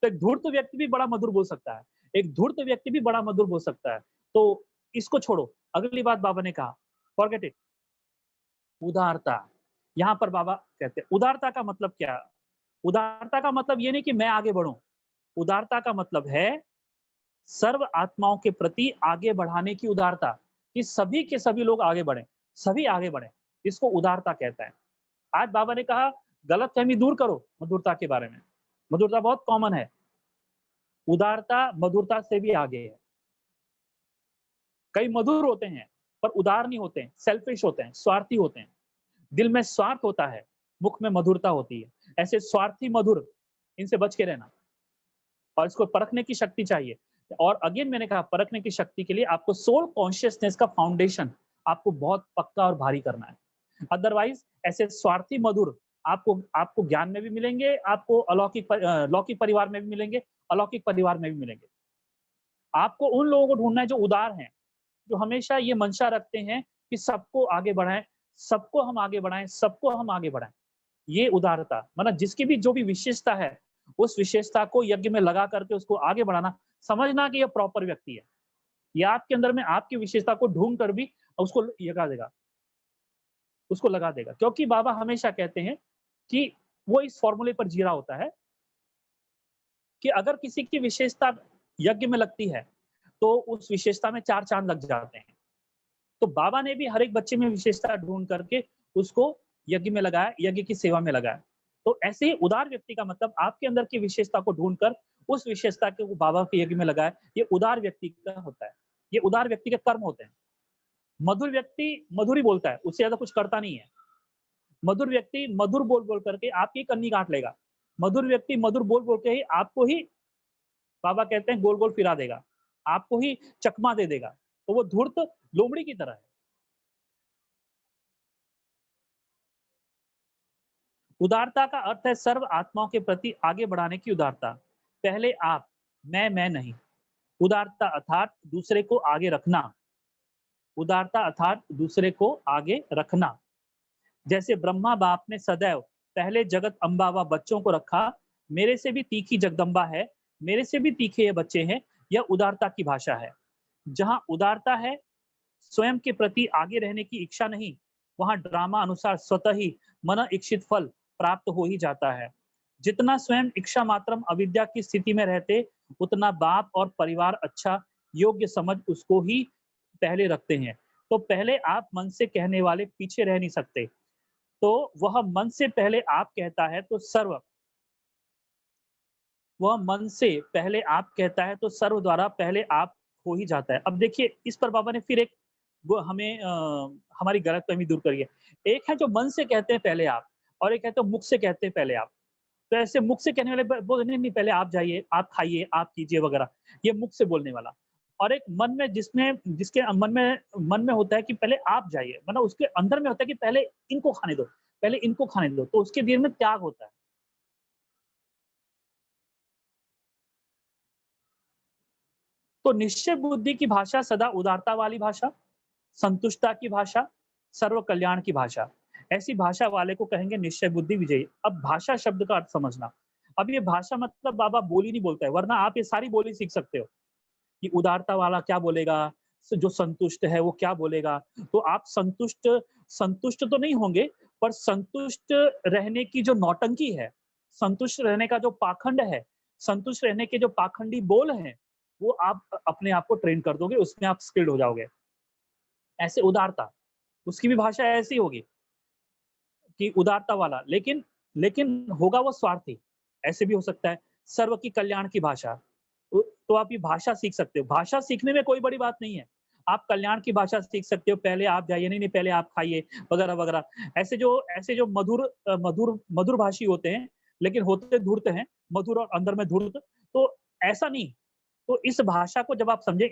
तो एक धूर्त व्यक्ति भी बड़ा मधुर बोल सकता है। एक धूर्त व्यक्ति भी बड़ा मधुर बोल सकता है। तो इसको छोड़ो, अगली बात बाबा ने कहा, फॉरगेट इट। उदारता। यहाँ पर बाबा कहते हैं, उदारता का मतलब क्या? उदारता का मतलब ये नहीं कि मैं आगे बढ़ूँ। उदारता का मतलब है सर्व आत्माओं के प्रति आगे बढ़ाने की उदारता, कि सभी के सभी लोग आगे बढ़ें, सभी आगे बढ़ें। इसको उदारता कहता है। आज बाबा ने कहा गलतफ़हमी दूर करो मधुरता के बारे में। मधुरता बहुत कॉमन है। उदारता मधुरता से भी आगे है। कई मधुर होते हैं, पर उदार नहीं होते हैं, सेल्फिश होते हैं, स्वार्थी होते हैं। दिल में स्वार्थ होता है, मुख में मधुरता होती है। ऐसे स्वार्थी मधुर, इनसे बच के रहना और इसको परखने की शक्ति चाहिए। और अगेन मैंने कहा परखने की शक्ति के लिए आपको सोल कॉन्शियसनेस का फाउंडेशन आपको बहुत पक्का और भारी करना है। अदरवाइज़ ऐसे स्वार्थी मधुर आपको आपको ज्ञान में भी मिलेंगे, आपको लौकिक परिवार में भी मिलेंगे, अलौकिक परिवार में भी मिलेंगे। आपको उन लोगों को ढूँढना है जो उदार हैं, जो हमेशा ये मंशा रखते हैं कि सबको आगे बढ़ाएँ, सबको हम आगे बढ़ाएँ, सबको हम आगे बढ़ाएँ। ये उदारता, मतलब जिसकी भी जो भी विशेषता है, उस विशेषता को यज्ञ में लगा करके उसको आगे बढ़ाना, समझना कि ये प्रॉपर व्यक्ति है। ये आपके अंदर में आपकी विशेषता को ढूँढ कर भी उसको लगा देगा, उसको लगा देगा। क्योंकि बाबा हमेशा कहते हैं कि वो इस फ़ॉर्मूले पर जी रहा होता है कि अगर किसी की विशेषता यज्ञ में लगती है, तो उस विशेषता में 4 चाँद लग जाते हैं। तो बाबा ने भी हर एक बच्चे में विशेषता ढूँढ करके उसको यज्ञ में लगाया, यज्ञ की सेवा में लगाया। तो ऐसे ही उदार व्यक्ति का मतलब आपके अंदर की विशेषता को ढूँढ कर उस विशेषता को बाबा के यज्ञ में लगाया, ये उदार व्यक्ति का होता है। ये उदार व्यक्ति के कर्म होते हैं। मधुर व्यक्ति मधुर ही बोलता है, उससे ज़्यादा कुछ करता नहीं है। मधुर व्यक्ति मधुर बोल-बोल करके आपकी कन्नी काट लेगा। मधुर व्यक्ति मधुर बोल-बोल के ही आपको ही बाबा कहते हैं गोल-गोल फिरा देगा। आपको ही चकमा दे देगा। तो वो धूर्त लोमड़ी की तरह है। उदारता का अर्थ है सर्व आत्माओं के प्रति आगे बढ़ाने की उदारता। पहले आप, मैं नहीं। उदारता अर्थात दूसरे को आगे रखना। उदारता अर्थात दूसरे को आगे रखना। जैसे ब्रह्मा बाप ने सदैव पहले जगत अम्बा व बच्चों को रखा, मेरे से भी तीखी जगदम्बा है, मेरे से भी तीखे ये बच्चे हैं, यह उदारता की भाषा है। जहाँ उदारता है, स्वयं के प्रति आगे रहने की इच्छा नहीं, वहाँ ड्रामा अनुसार स्वतः ही मन इच्छित फल प्राप्त हो ही जाता है। जितना स्वयं इच्छा मात्रम अविद्या की स्थिति में रहते, उतना बाप और परिवार अच्छा योग्य समझ उसको ही पहले रखते हैं। तो पहले आप मन से कहने वाले पीछे रह नहीं सकते। तो वह मन से पहले आप कहता है तो सर्व वह मन से पहले आप कहता है तो सर्व द्वारा पहले आप हो ही जाता है। अब देखिए इस पर बाबा ने फिर एक वो हमें हमारी गलतफ़हमी दूर करी है। एक है जो मन से कहते हैं पहले आप और एक है तो मुख से कहते हैं पहले आप। तो ऐसे मुख से कहने वाले बोल नहीं नहीं पहले आप जाइए, आप खाइए, आप कीजिए वगैरह, ये मुख से बोलने वाला। और एक मन में जिसके मन में होता है कि पहले आप जाइए, मतलब उसके अंदर में होता है कि पहले इनको खाने दो, पहले इनको खाने दो, तो उसके दिल में त्याग होता है। तो निश्चय बुद्धि की भाषा सदा उदारता वाली भाषा, संतुष्टता की भाषा, सर्व कल्याण की भाषा। ऐसी भाषा वाले को कहेंगे निश्चय बुद्धि विजयी। अब भाषा शब्द का अर्थ समझना। अब ये भाषा मतलब बाबा बोली नहीं बोलता है, वरना आप ये सारी बोली सीख सकते हो कि उदारता वाला क्या बोलेगा, जो संतुष्ट है वो क्या बोलेगा। तो आप संतुष्ट संतुष्ट तो नहीं होंगे, पर संतुष्ट रहने की जो नौटंकी है, संतुष्ट रहने का जो पाखंड है, संतुष्ट रहने के जो पाखंडी बोल हैं, वो आप अपने आप को ट्रेन कर दोगे, उसमें आप स्किल्ड हो जाओगे। ऐसे उदारता, उसकी भी भाषा ऐसी होगी कि उदारता वाला, लेकिन लेकिन होगा वो स्वार्थी, ऐसे भी हो सकता है। सर्व की कल्याण की भाषा, तो आप ये भाषा सीख सकते हो। भाषा सीखने में कोई बड़ी बात नहीं है। आप कल्याण की भाषा सीख सकते हो, पहले आप जाइए, नहीं, नहीं पहले आप खाइए वगैरह, वगैरह। ऐसे जो मधुर मधुर भाषी होते हैं, लेकिन होते धूर्त हैं, मधुर और अंदर में धूर्त, तो ऐसा नहीं। तो इस भाषा को जब आप समझे,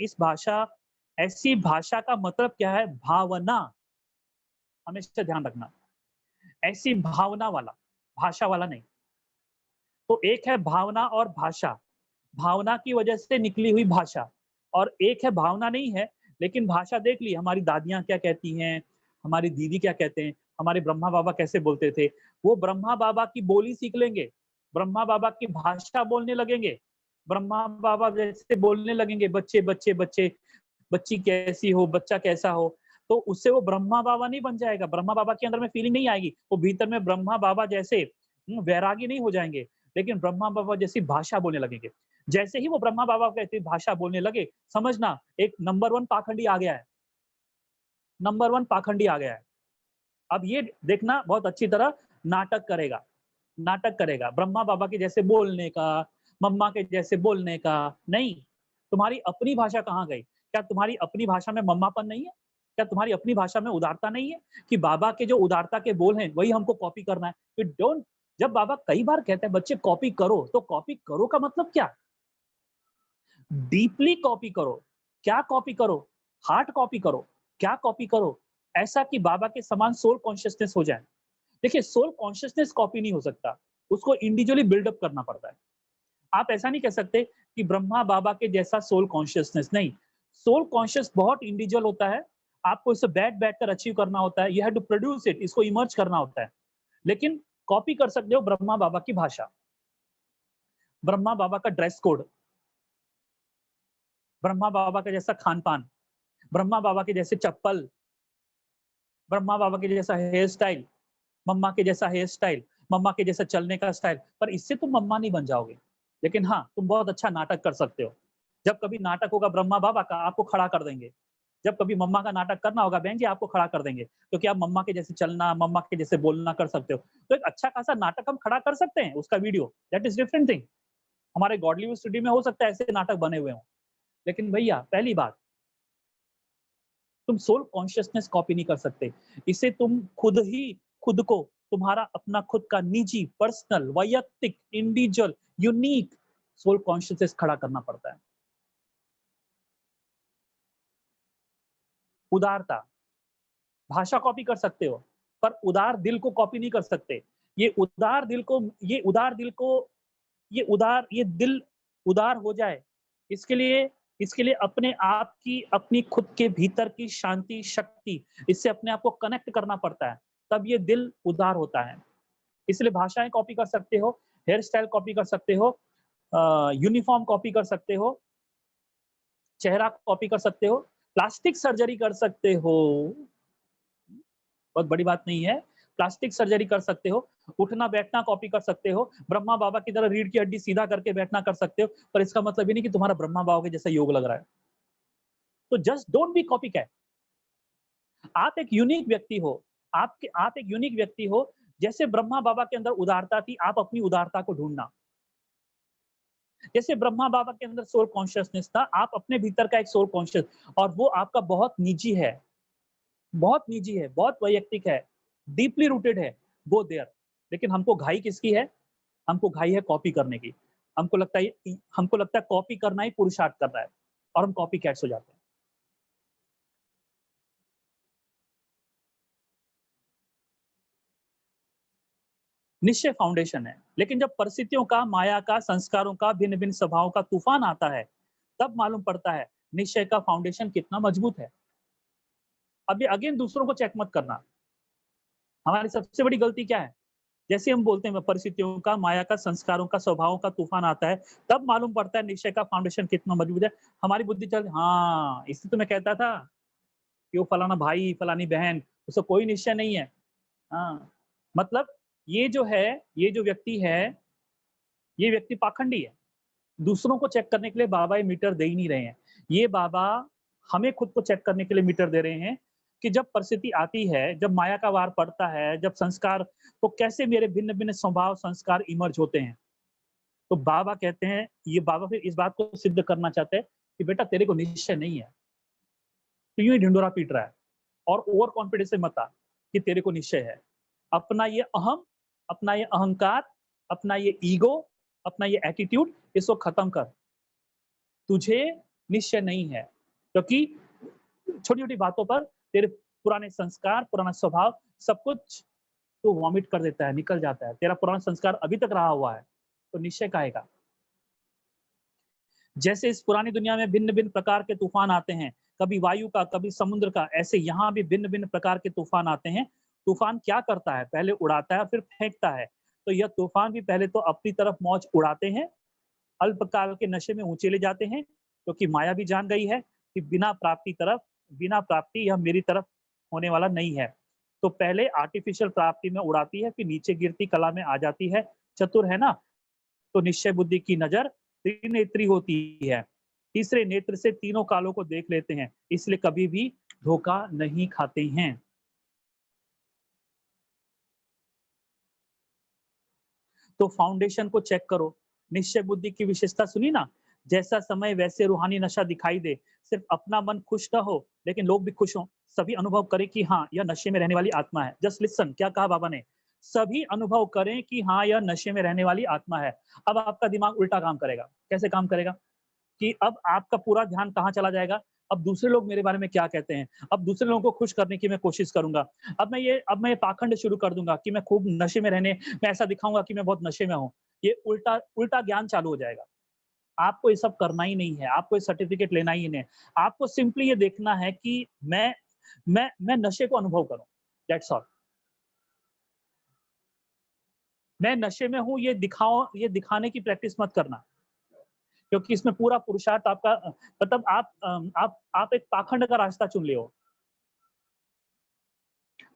ऐसी भाषा का मतलब क्या है? भावना, हमेशा ध्यान रखना। ऐसी भावना वाला, भाषा वाला नहीं। तो एक है भावना और भाषा, भावना की वजह से निकली हुई भाषा, और एक है भावना नहीं है, लेकिन भाषा देख ली, हमारी दादियाँ क्या कहती हैं, हमारी दीदी क्या कहते हैं, हमारे ब्रह्मा बाबा कैसे बोलते थे, वो ब्रह्मा बाबा की बोली सीख लेंगे, ब्रह्मा बाबा की भाषा बोलने लगेंगे, ब्रह्मा बाबा जैसे बोलने लगेंगे, बच्चे, बच्चे, बच्चे, बच्ची कैसी हो, बच्चा कैसा हो, तो उससे वो ब्रह्मा बाबा नहीं बन जाएगा, ब्रह्मा बाबा के अंदर में फीलिंग नहीं आएगी, वो भीतर में ब्रह्मा बाबा जैसे वैरागी नहीं हो जाएंगे, लेकिन ब्रह्मा बाबा जैसी भाषा बोलने लगेंगे। जैसे ही वो ब्रह्मा बाबा कहते भाषा बोलने लगे, समझना एक नंबर 1 पाखंडी आ गया है, नंबर 1 पाखंडी आ गया है। अब ये देखना बहुत अच्छी तरह, नाटक करेगा, नाटक करेगा, ब्रह्मा बाबा के जैसे बोलने का, मम्मा के जैसे बोलने का, नहीं। तुम्हारी अपनी भाषा कहाँ गई? क्या तुम्हारी अपनी भाषा में मम्मापन नहीं है? क्या तुम्हारी अपनी भाषा में उदारता नहीं है? कि बाबा के जो उदारता के बोल हैं, वही हमको कॉपी करना है। यू डोंट जब बाबा कई बार कहते हैं बच्चे कॉपी करो, तो कॉपी करो का मतलब क्या? डीपली कॉपी करो। क्या कॉपी करो? हार्ट कॉपी करो। क्या कॉपी करो? ऐसा कि बाबा के समान सोल कॉन्शियसनेस हो जाए। देखिए, सोल कॉन्शियसनेस कॉपी नहीं हो सकता, उसको इंडिविजुअली बिल्डअप करना पड़ता है। आप ऐसा नहीं कह सकते कि ब्रह्मा बाबा के जैसा सोल कॉन्शियसनेस, नहीं। सोल कॉन्शियस बहुत इंडिविजुअल होता है, आपको इसे बैठ कर अचीव करना होता है, you have to produce it, इसको इमर्ज करना होता है। लेकिन कॉपी कर सकते हो ब्रह्मा बाबा की भाषा, ब्रह्मा बाबा का ड्रेस कोड, ब्रह्मा बाबा का जैसा खान-पान, ब्रह्मा बाबा के जैसे चप्पल, ब्रह्मा बाबा के जैसा हेयर स्टाइल, मम्मा के जैसा हेयर स्टाइल, मम्मा के जैसा चलने का स्टाइल, पर इससे तुम मम्मा नहीं बन जाओगे। लेकिन हाँ, तुम बहुत अच्छा नाटक कर सकते हो। जब कभी नाटक होगा ब्रह्मा बाबा का, आपको खड़ा कर देंगे। जब कभी मम्मा का नाटक करना होगा, बहन जी आपको खड़ा कर देंगे, क्योंकि आप मम्मा के जैसे चलना, मम्मा के जैसे बोलना कर सकते हो। तो एक अच्छा खासा नाटक हम खड़ा कर सकते हैं, उसका video, that is different thing. हमारे गॉडलीवुड स्टूडियो में हो सकता है ऐसे नाटक बने हुए हों। लेकिन भैया पहली बात, तुम सोल कॉन्शियसनेस कॉपी नहीं कर सकते। इसे तुम खुद को, तुम्हारा अपना खुद का निजी, पर्सनल, वैयक्तिक, इंडिविजुअल, यूनिक सोल कॉन्शियसनेस खड़ा करना पड़ता है। उदारता, भाषा कॉपी कर सकते हो, पर उदार दिल को कॉपी नहीं कर सकते। ये उदार दिल को ये उदार दिल को ये दिल उदार हो जाए, इसके लिए अपने आप की, अपनी खुद के भीतर की शांति शक्ति, इससे अपने आप को कनेक्ट करना पड़ता है, तब ये दिल उदार होता है। इसलिए भाषाएं कॉपी कर सकते हो, हेयर स्टाइल कॉपी कर सकते हो, यूनिफॉर्म कॉपी कर सकते हो, चेहरा कॉपी कर सकते हो, प्लास्टिक सर्जरी कर सकते हो, बहुत बड़ी बात नहीं है। प्लास्टिक सर्जरी कर सकते हो, उठना-बैठना कॉपी कर सकते हो, ब्रह्मा बाबा की तरह रीढ़ की हड्डी सीधा करके बैठना कर सकते हो, पर इसका मतलब ये नहीं कि तुम्हारा ब्रह्मा बाबा के जैसा योग लग रहा है। तो जस्ट डोंट बी कॉपीकैट। आप एक यूनिक व्यक्ति हो, आप एक यूनिक व्यक्ति हो, जैसे ब्रह्मा बाबा के अंदर उदारता थी, आप अपनी उदारता को ढूँढना। जैसे ब्रह्मा बाबा के अंदर सोल कॉन्शियसनेस था, आप अपने भीतर का एक सोल कॉन्शियस, और वो आपका बहुत निजी है, बहुत निजी है, बहुत वैयक्तिक है, डीपली रूटेड है, गो देयर। लेकिन हमको घाई किसकी है? हमको घाई है कॉपी करने की, हमको लगता है कॉपी करना ही पुरुषार्थ कर रहा है और हम कॉपी कैट्स हो जाते हैं। निश्चय फाउंडेशन है, लेकिन जब परिस्थितियों का, माया का, संस्कारों का, भिन्न भिन्न स्वभाव का तूफान आता है, तब मालूम पड़ता है निश्चय का फाउंडेशन कितना मजबूत है। अब ये अगेन दूसरों को चेक मत करना। हमारी सबसे बड़ी गलती क्या है? जैसे हम बोलते हैं परिस्थितियों का, माया का, संस्कारों का, स्वभावों का तूफान आता है, तब मालूम पड़ता है निश्चय का फाउंडेशन कितना मजबूत है। हमारी बुद्धि चल, हाँ, इसलिए तो मैं कहता था कि वो फलाना भाई, फलानी बहन, उसका कोई निश्चय नहीं है। हाँ, मतलब ये जो है, ये जो व्यक्ति है, ये व्यक्ति पाखंडी है। दूसरों को चेक करने के लिए बाबा ये मीटर दे ही नहीं रहे हैं। ये बाबा हमें खुद को चेक करने के लिए मीटर दे रहे हैं कि जब परिस्थिति आती है, जब माया का वार पड़ता है, जब संस्कार, तो कैसे मेरे भिन्न-भिन्न स्वभाव संस्कार इमर्ज होते हैं। तो बाबा कहते हैं, ये बाबा फिर इस बात को सिद्ध करना चाहते हैं कि बेटा तेरे को निश्चय नहीं है। तो यूँ ही ढिंढोरा पीट रहा है और ओवर कॉन्फिडेंस से मत आ कि तेरे को निश्चय है। अपना ये अहम, अपना ये अहंकार, अपना ये ईगो, अपना ये एटीट्यूड इसको खत्म कर। तुझे निश्चय नहीं है, क्योंकि छोटी-छोटी बातों पर तेरे पुराने संस्कार, पुराना स्वभाव सब कुछ तू वॉमिट कर देता है, निकल जाता है। तेरा पुराना संस्कार अभी तक रहा हुआ है, तो निश्चय काहे का? जैसे इस पुरानी दुनिया में भिन्न-भिन्न प्रकार के तूफान आते हैं, कभी वायु का, कभी समुद्र का, ऐसे यहाँ भी भिन्न-भिन्न प्रकार के तूफान आते हैं। तूफान क्या करता है? पहले उड़ाता है, फिर फेंकता है। तो यह तूफान भी पहले तो अपनी तरफ मौज उड़ाते हैं, अल्पकाल के नशे में ऊँचे ले जाते हैं, क्योंकि माया भी जान गई है कि बिना प्राप्ति यह मेरी तरफ होने वाला नहीं है। तो पहले आर्टिफ़िशियल प्राप्ति में उड़ाती है, फिर नीचे गिरती कला में आ जाती है। चतुर है ना? तो निश्चय बुद्धि की नज़र त्रिनेत्री होती है। तीसरे नेत्र से तीनों कालों को देख लेते हैं, इसलिए कभी भी धोखा नहीं खाते हैं। तो फाउंडेशन को चेक करो। निश्चय बुद्धि की विशेषता सुनी ना? जैसा समय वैसे रूहानी नशा दिखाई दे। सिर्फ अपना मन खुश ना हो, लेकिन लोग भी खुश हों। सभी अनुभव करें कि हाँ, यह नशे में रहने वाली आत्मा है। जस्ट लिसन, क्या कहा बाबा ने? सभी अनुभव करें कि हाँ, यह नशे में रहने वाली आत्मा है। अब आपका दिमाग उल्टा काम करेगा। कैसे काम करेगा? कि अब आपका पूरा ध्यान कहाँ चला जाएगा? अब दूसरे लोग मेरे बारे में क्या कहते हैं? अब दूसरे लोगों को खुश करने की मैं कोशिश करूँगा। अब मैं ये पाखंड शुरू कर दूँगा कि मैं ऐसा दिखाऊँगा कि मैं बहुत नशे में हूँ। ये उल्टा उल्टा ज्ञान चालू हो जाएगा। आपको ये सब करना ही नहीं है, आपको ये सर्टिफ़िकेट लेना ही नहीं है। आपको सिंपली ये देखना है कि मैं नशे को अनुभव करूँ, दैट्स ऑल। मैं नशे में हूँ ये दिखाने की प्रैक्टिस मत करना। क्योंकि इसमें पूरा पुरुषार्थ आपका मतलब आप एक पाखंड का रास्ता चुन लिए हो।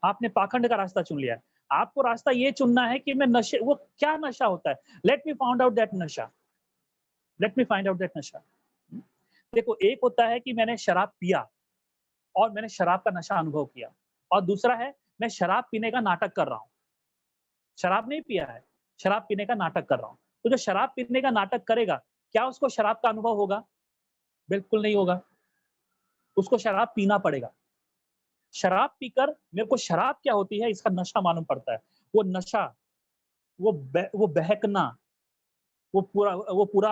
आपने पाखंड का रास्ता चुन लिया है। आपको रास्ता ये चुनना है कि मैं नशे वो क्या नशा होता है? Let me find out that नशा। Let me find out that नशा। देखो, एक होता है कि मैंने शराब पिया और मैंने शराब का नशा अनुभव किया और दूसरा है मैं शराब पीने का नाटक कर रहा हूँ। शराब नहीं पिया है, शराब पीने का नाटक कर रहा हूँ। तो जो शराब पीने का नाटक करेगा, क्या उसको शराब का अनुभव होगा? बिल्कुल नहीं होगा। उसको शराब पीना पड़ेगा। शराब पीकर मेरे को शराब क्या होती है इसका नशा मालूम पड़ता है। वो नशा, वो बहकना, वो पूरा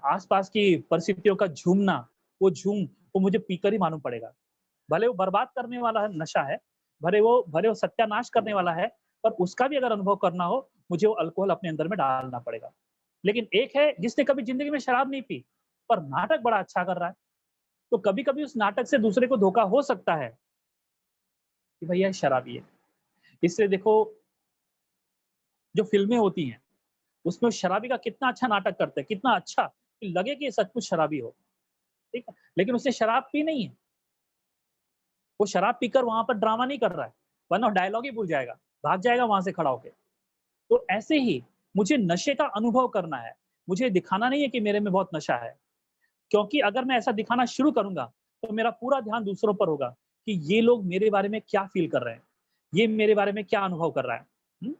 आस-पास की परिस्थितियों का झूमना, वो मुझे पीकर ही मालूम पड़ेगा। भले वो बर्बाद करने वाला है नशा है, भले वो सत्यानाश करने वाला है, पर उसका भी अगर अनुभव करना हो, मुझे वो अल्कोहल अपने अंदर में डालना पड़ेगा। लेकिन एक है जिसने कभी ज़िंदगी में शराब नहीं पी, पर नाटक बड़ा अच्छा कर रहा है, तो कभी-कभी उस नाटक से दूसरे को धोखा हो सकता है कि भैया ये शराबी है। इसलिए देखो, जो फ़िल्में होती हैं, उसमें शराबी का कितना अच्छा नाटक करते हैं, कितना अच्छा कि लगे कि ये सचमुच शराबी हो, ठीक है? लेकिन उसने शराब पी नहीं है, वो शराब पीकर वहाँ पर ड्रामा नहीं कर रहा है, वरना डायलॉग ही भूल जाएगा, भाग जाएगा वहाँ से खड़ा होके। तो ऐसे ही मुझे नशे का अनुभव करना है, मुझे दिखाना नहीं है कि मेरे में बहुत नशा है, क्योंकि अगर मैं ऐसा दिखाना शुरू करूँगा, तो मेरा पूरा ध्यान दूसरों पर होगा कि ये लोग मेरे बारे में क्या फ़ील कर रहे हैं, ये मेरे बारे में क्या अनुभव कर रहा है। हुँ?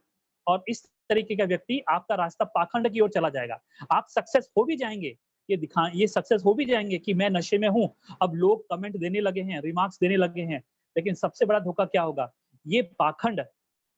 और इस तरीके का व्यक्ति आपका रास्ता पाखंड की ओर चला जाएगा। आप सक्सेस हो भी जाएँगे, ये सक्सेस हो भी जाएँगे कि मैं नशे में हूँ, अब लोग कमेंट देने लगे हैं, रिमार्क्स देने लगे हैं, लेकिन सबसे बड़ा धोखा क्या होगा? ये पाखंड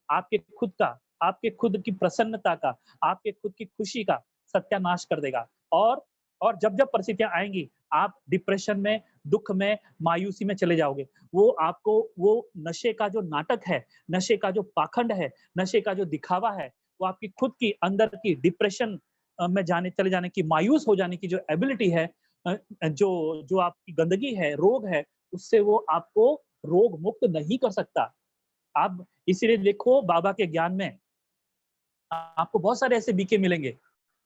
आपके खुद का आपके खुद की प्रसन्नता का, आपके खुद की खुशी का सत्यानाश कर देगा। और जब-जब परिस्थितियाँ आएँगी, आप डिप्रेशन में, दुःख में, मायूसी में चले जाओगे। वो आपको वो नशे का जो नाटक है, नशे का जो पाखंड है, नशे का जो दिखावा है, वो आपकी खुद की अंदर की डिप्रेशन में चले जाने की, मायूस हो जाने की जो एबिलिटी है, जो जो आपकी गंदगी है, रोग है, उससे वो आपको रोग मुक्त नहीं कर सकता। आप इसीलिए देखो बाबा के ज्ञान में आपको बहुत सारे ऐसे बीके मिलेंगे,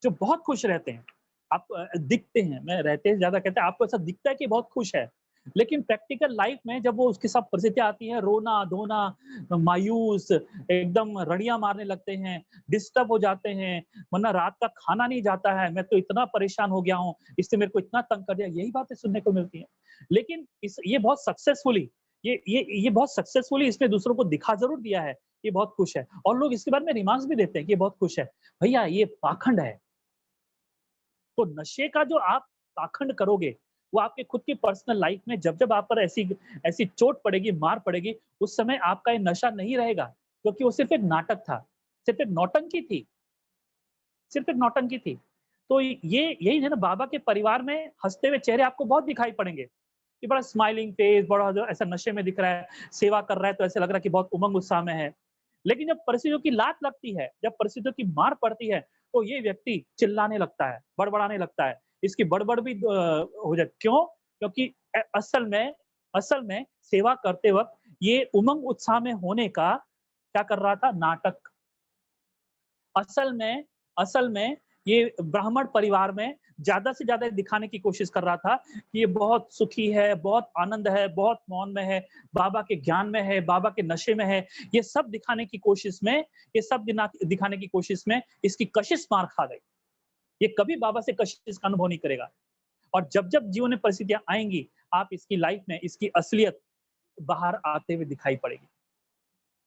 जो बहुत खुश रहते हैं। आप दिखते हैं, मैं रहते हैं ज़्यादा कहते हैं, आपको ऐसा दिखता है कि बहुत खुश है। लेकिन प्रैक्टिकल लाइफ़ में जब वो उसके साथ परिस्थितियाँ आती हैं, रोना-धोना, मायूस, एकदम रड़ियाँ मारने लगते हैं, डिस्टर्ब हो जाते हैं, वरना रात का खाना नहीं जाता है, मैं तो इतना परेशान हो गया हूँ, इसने मेरे को इतना तंग कर दिया, यही बातें सुनने को मिलती हैं। लेकिन ये बहुत सक्सेसफुली ये बहुत सक्सेसफुली इसने दूसरों को दिखा ज़रूर दिया है, ये बहुत खुश है और लोग इसके बारे में रिमार्क्स भी देते हैं कि ये बहुत खुश है। भैया ये पाखंड है। तो नशे का जो आप पाखंड करोगे, वो आपके खुद की पर्सनल लाइफ में जब-जब आप पर ऐसी ऐसी चोट पड़ेगी, मार पड़ेगी, उस समय आपका ये नशा नहीं रहेगा, क्योंकि वो सिर्फ़ एक नाटक था, सिर्फ़ एक नौटंकी थी, सिर्फ़ एक नौटंकी थी। तो ये यही है ना बाबा के परिवार में हँसते हुए चेहरे आपको बहुत दिखाई पड़ेंगे, कि बड़ा स्माइलिंग फेस, बड़ा जो ऐसा नशे में दिख रहा है, सेवा कर रहा है तो ऐसा लग रहा है कि बहुत उमंग उत्साह में है। लेकिन जब परिस्थितियों की लात लगती है, जब परिस्थितियों की मार पड़ती है, तो ये व्यक्ति चिल्लाने लगता है, बड़बड़ाने लगता है। इसकी बड़बड़ भी हो जाती क्यों? क्योंकि असल में सेवा करते वक़्त ये उमंग उत्साह में होने का क्या कर रहा था? नाटक। असल में असल में ये ब्राह्मण परिवार में ज़्यादा से ज़्यादा दिखाने की कोशिश कर रहा था कि ये बहुत सुखी है, बहुत आनंद है, बहुत मौन में है, बाबा के ज्ञान में है, बाबा के नशे में है। ये सब दिखाने की कोशिश में ये सब दिखाने की कोशिश में इसकी कशिश मार खा गई। ये कभी बाबा से कशिश का अनुभव नहीं करेगा और जब-जब जीवन में परिस्थितियाँ आएँगी, आप इसकी लाइफ में इसकी असलियत बाहर आते हुए दिखाई पड़ेगी।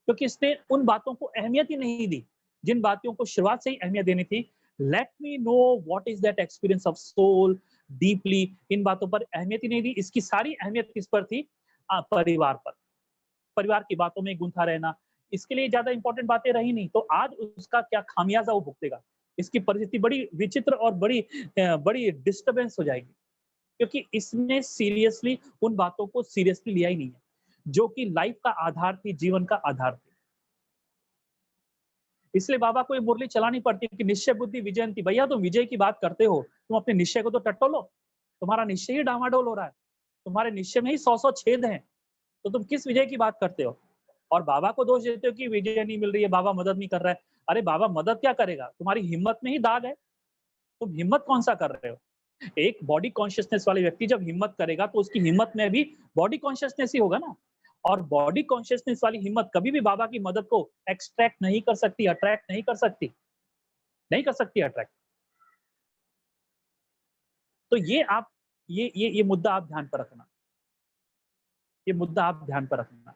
क्योंकि इसने उन बातों को अहमियत ही नहीं दी, जिन बातों को शुरुआत से ही अहमियत देनी थी। Let me know what is that experience of soul deeply इन बातों पर अहमियत ही नहीं दी। इसकी सारी अहमियत किस पर थी? परिवार पर। परिवार की बातों में गुंथा रहना, इसके लिए ज़्यादा इम्पोर्टेंट बातें रही नहीं, तो आज उसका क्या खामियाज़ा वो भुगतेगा। इसकी परिस्थिति बड़ी विचित्र और बड़ी डिस्टर्बेंस हो जाएगी, क्योंकि इसने सीरियसली उन बातों को सीरियसली लिया ही नहीं है, जो कि लाइफ का आधार थी, जीवन का आधार थी। इसलिए बाबा को ये मुरली चलानी पड़ती है कि निश्चय बुद्धि विजयंती। भैया तुम विजय की बात करते हो, तुम अपने निश्चय को तो टटोलो। तुम्हारा निश्चय ही डामाडोल हो रहा है। तुम्हारे निश्चय में ही 100-100 छेद हैं। तो तुम किस विजय की बात करते हो? और बाबा को दोष देते हो कि विजय नहीं मिल रही है, बाबा मदद नहीं कर रहा है। अरे बाबा मदद क्या करेगा? तुम्हारी हिम्मत में ही दाग है। तुम हिम्मत कौन-सा कर रहे हो? एक बॉडी कॉन्शियसनेस वाले व्यक्ति जब हिम्मत करेगा तो उसकी हिम्मत में भी बॉडी कॉन्शियसनेस ही होगा ना। और बॉडी कॉन्शियसनेस वाली हिम्मत कभी भी बाबा की मदद को एक्सट्रैक्ट नहीं कर सकती, अट्रैक्ट नहीं कर सकती, नहीं कर सकती अट्रैक्ट। तो ये मुद्दा आप ध्यान पर रखना, ये मुद्दा आप ध्यान पर रखना।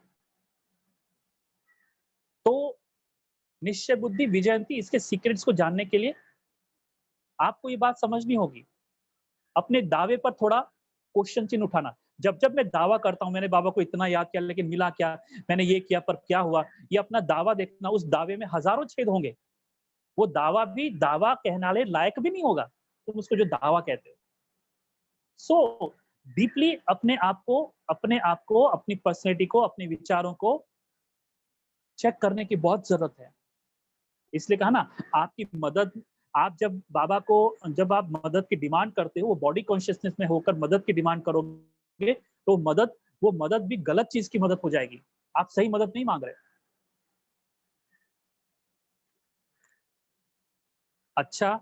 तो निश्चय बुद्धि विजयंती इसके सीक्रेट्स को जानने के लिए आपको ये बात समझनी होगी। अपने दावे पर थोड़ा क्वेश्चन चिन्ह उठाना। जब-जब मैं दावा करता हूँ मैंने बाबा को इतना याद किया लेकिन मिला क्या? मैंने ये किया पर क्या हुआ? ये अपना दावा देखना, उस दावे में हज़ारों छेद होंगे। वो दावा भी दावा कहनाले लायक भी नहीं होगा, तुम उसको जो दावा कहते हो। सो डीपली अपनी पर्सनैलिटी को, अपने विचारों को चेक करने की बहुत ज़रूरत है। इसलिए कहा ना आपकी मदद आप जब आप मदद की डिमांड करते हो, वो बॉडी कॉन्शियसनेस में होकर मदद की डिमांड करोगे, तो वो मदद भी गलत चीज़ की मदद हो जाएगी। आप सही मदद नहीं माँग रहे। अच्छा,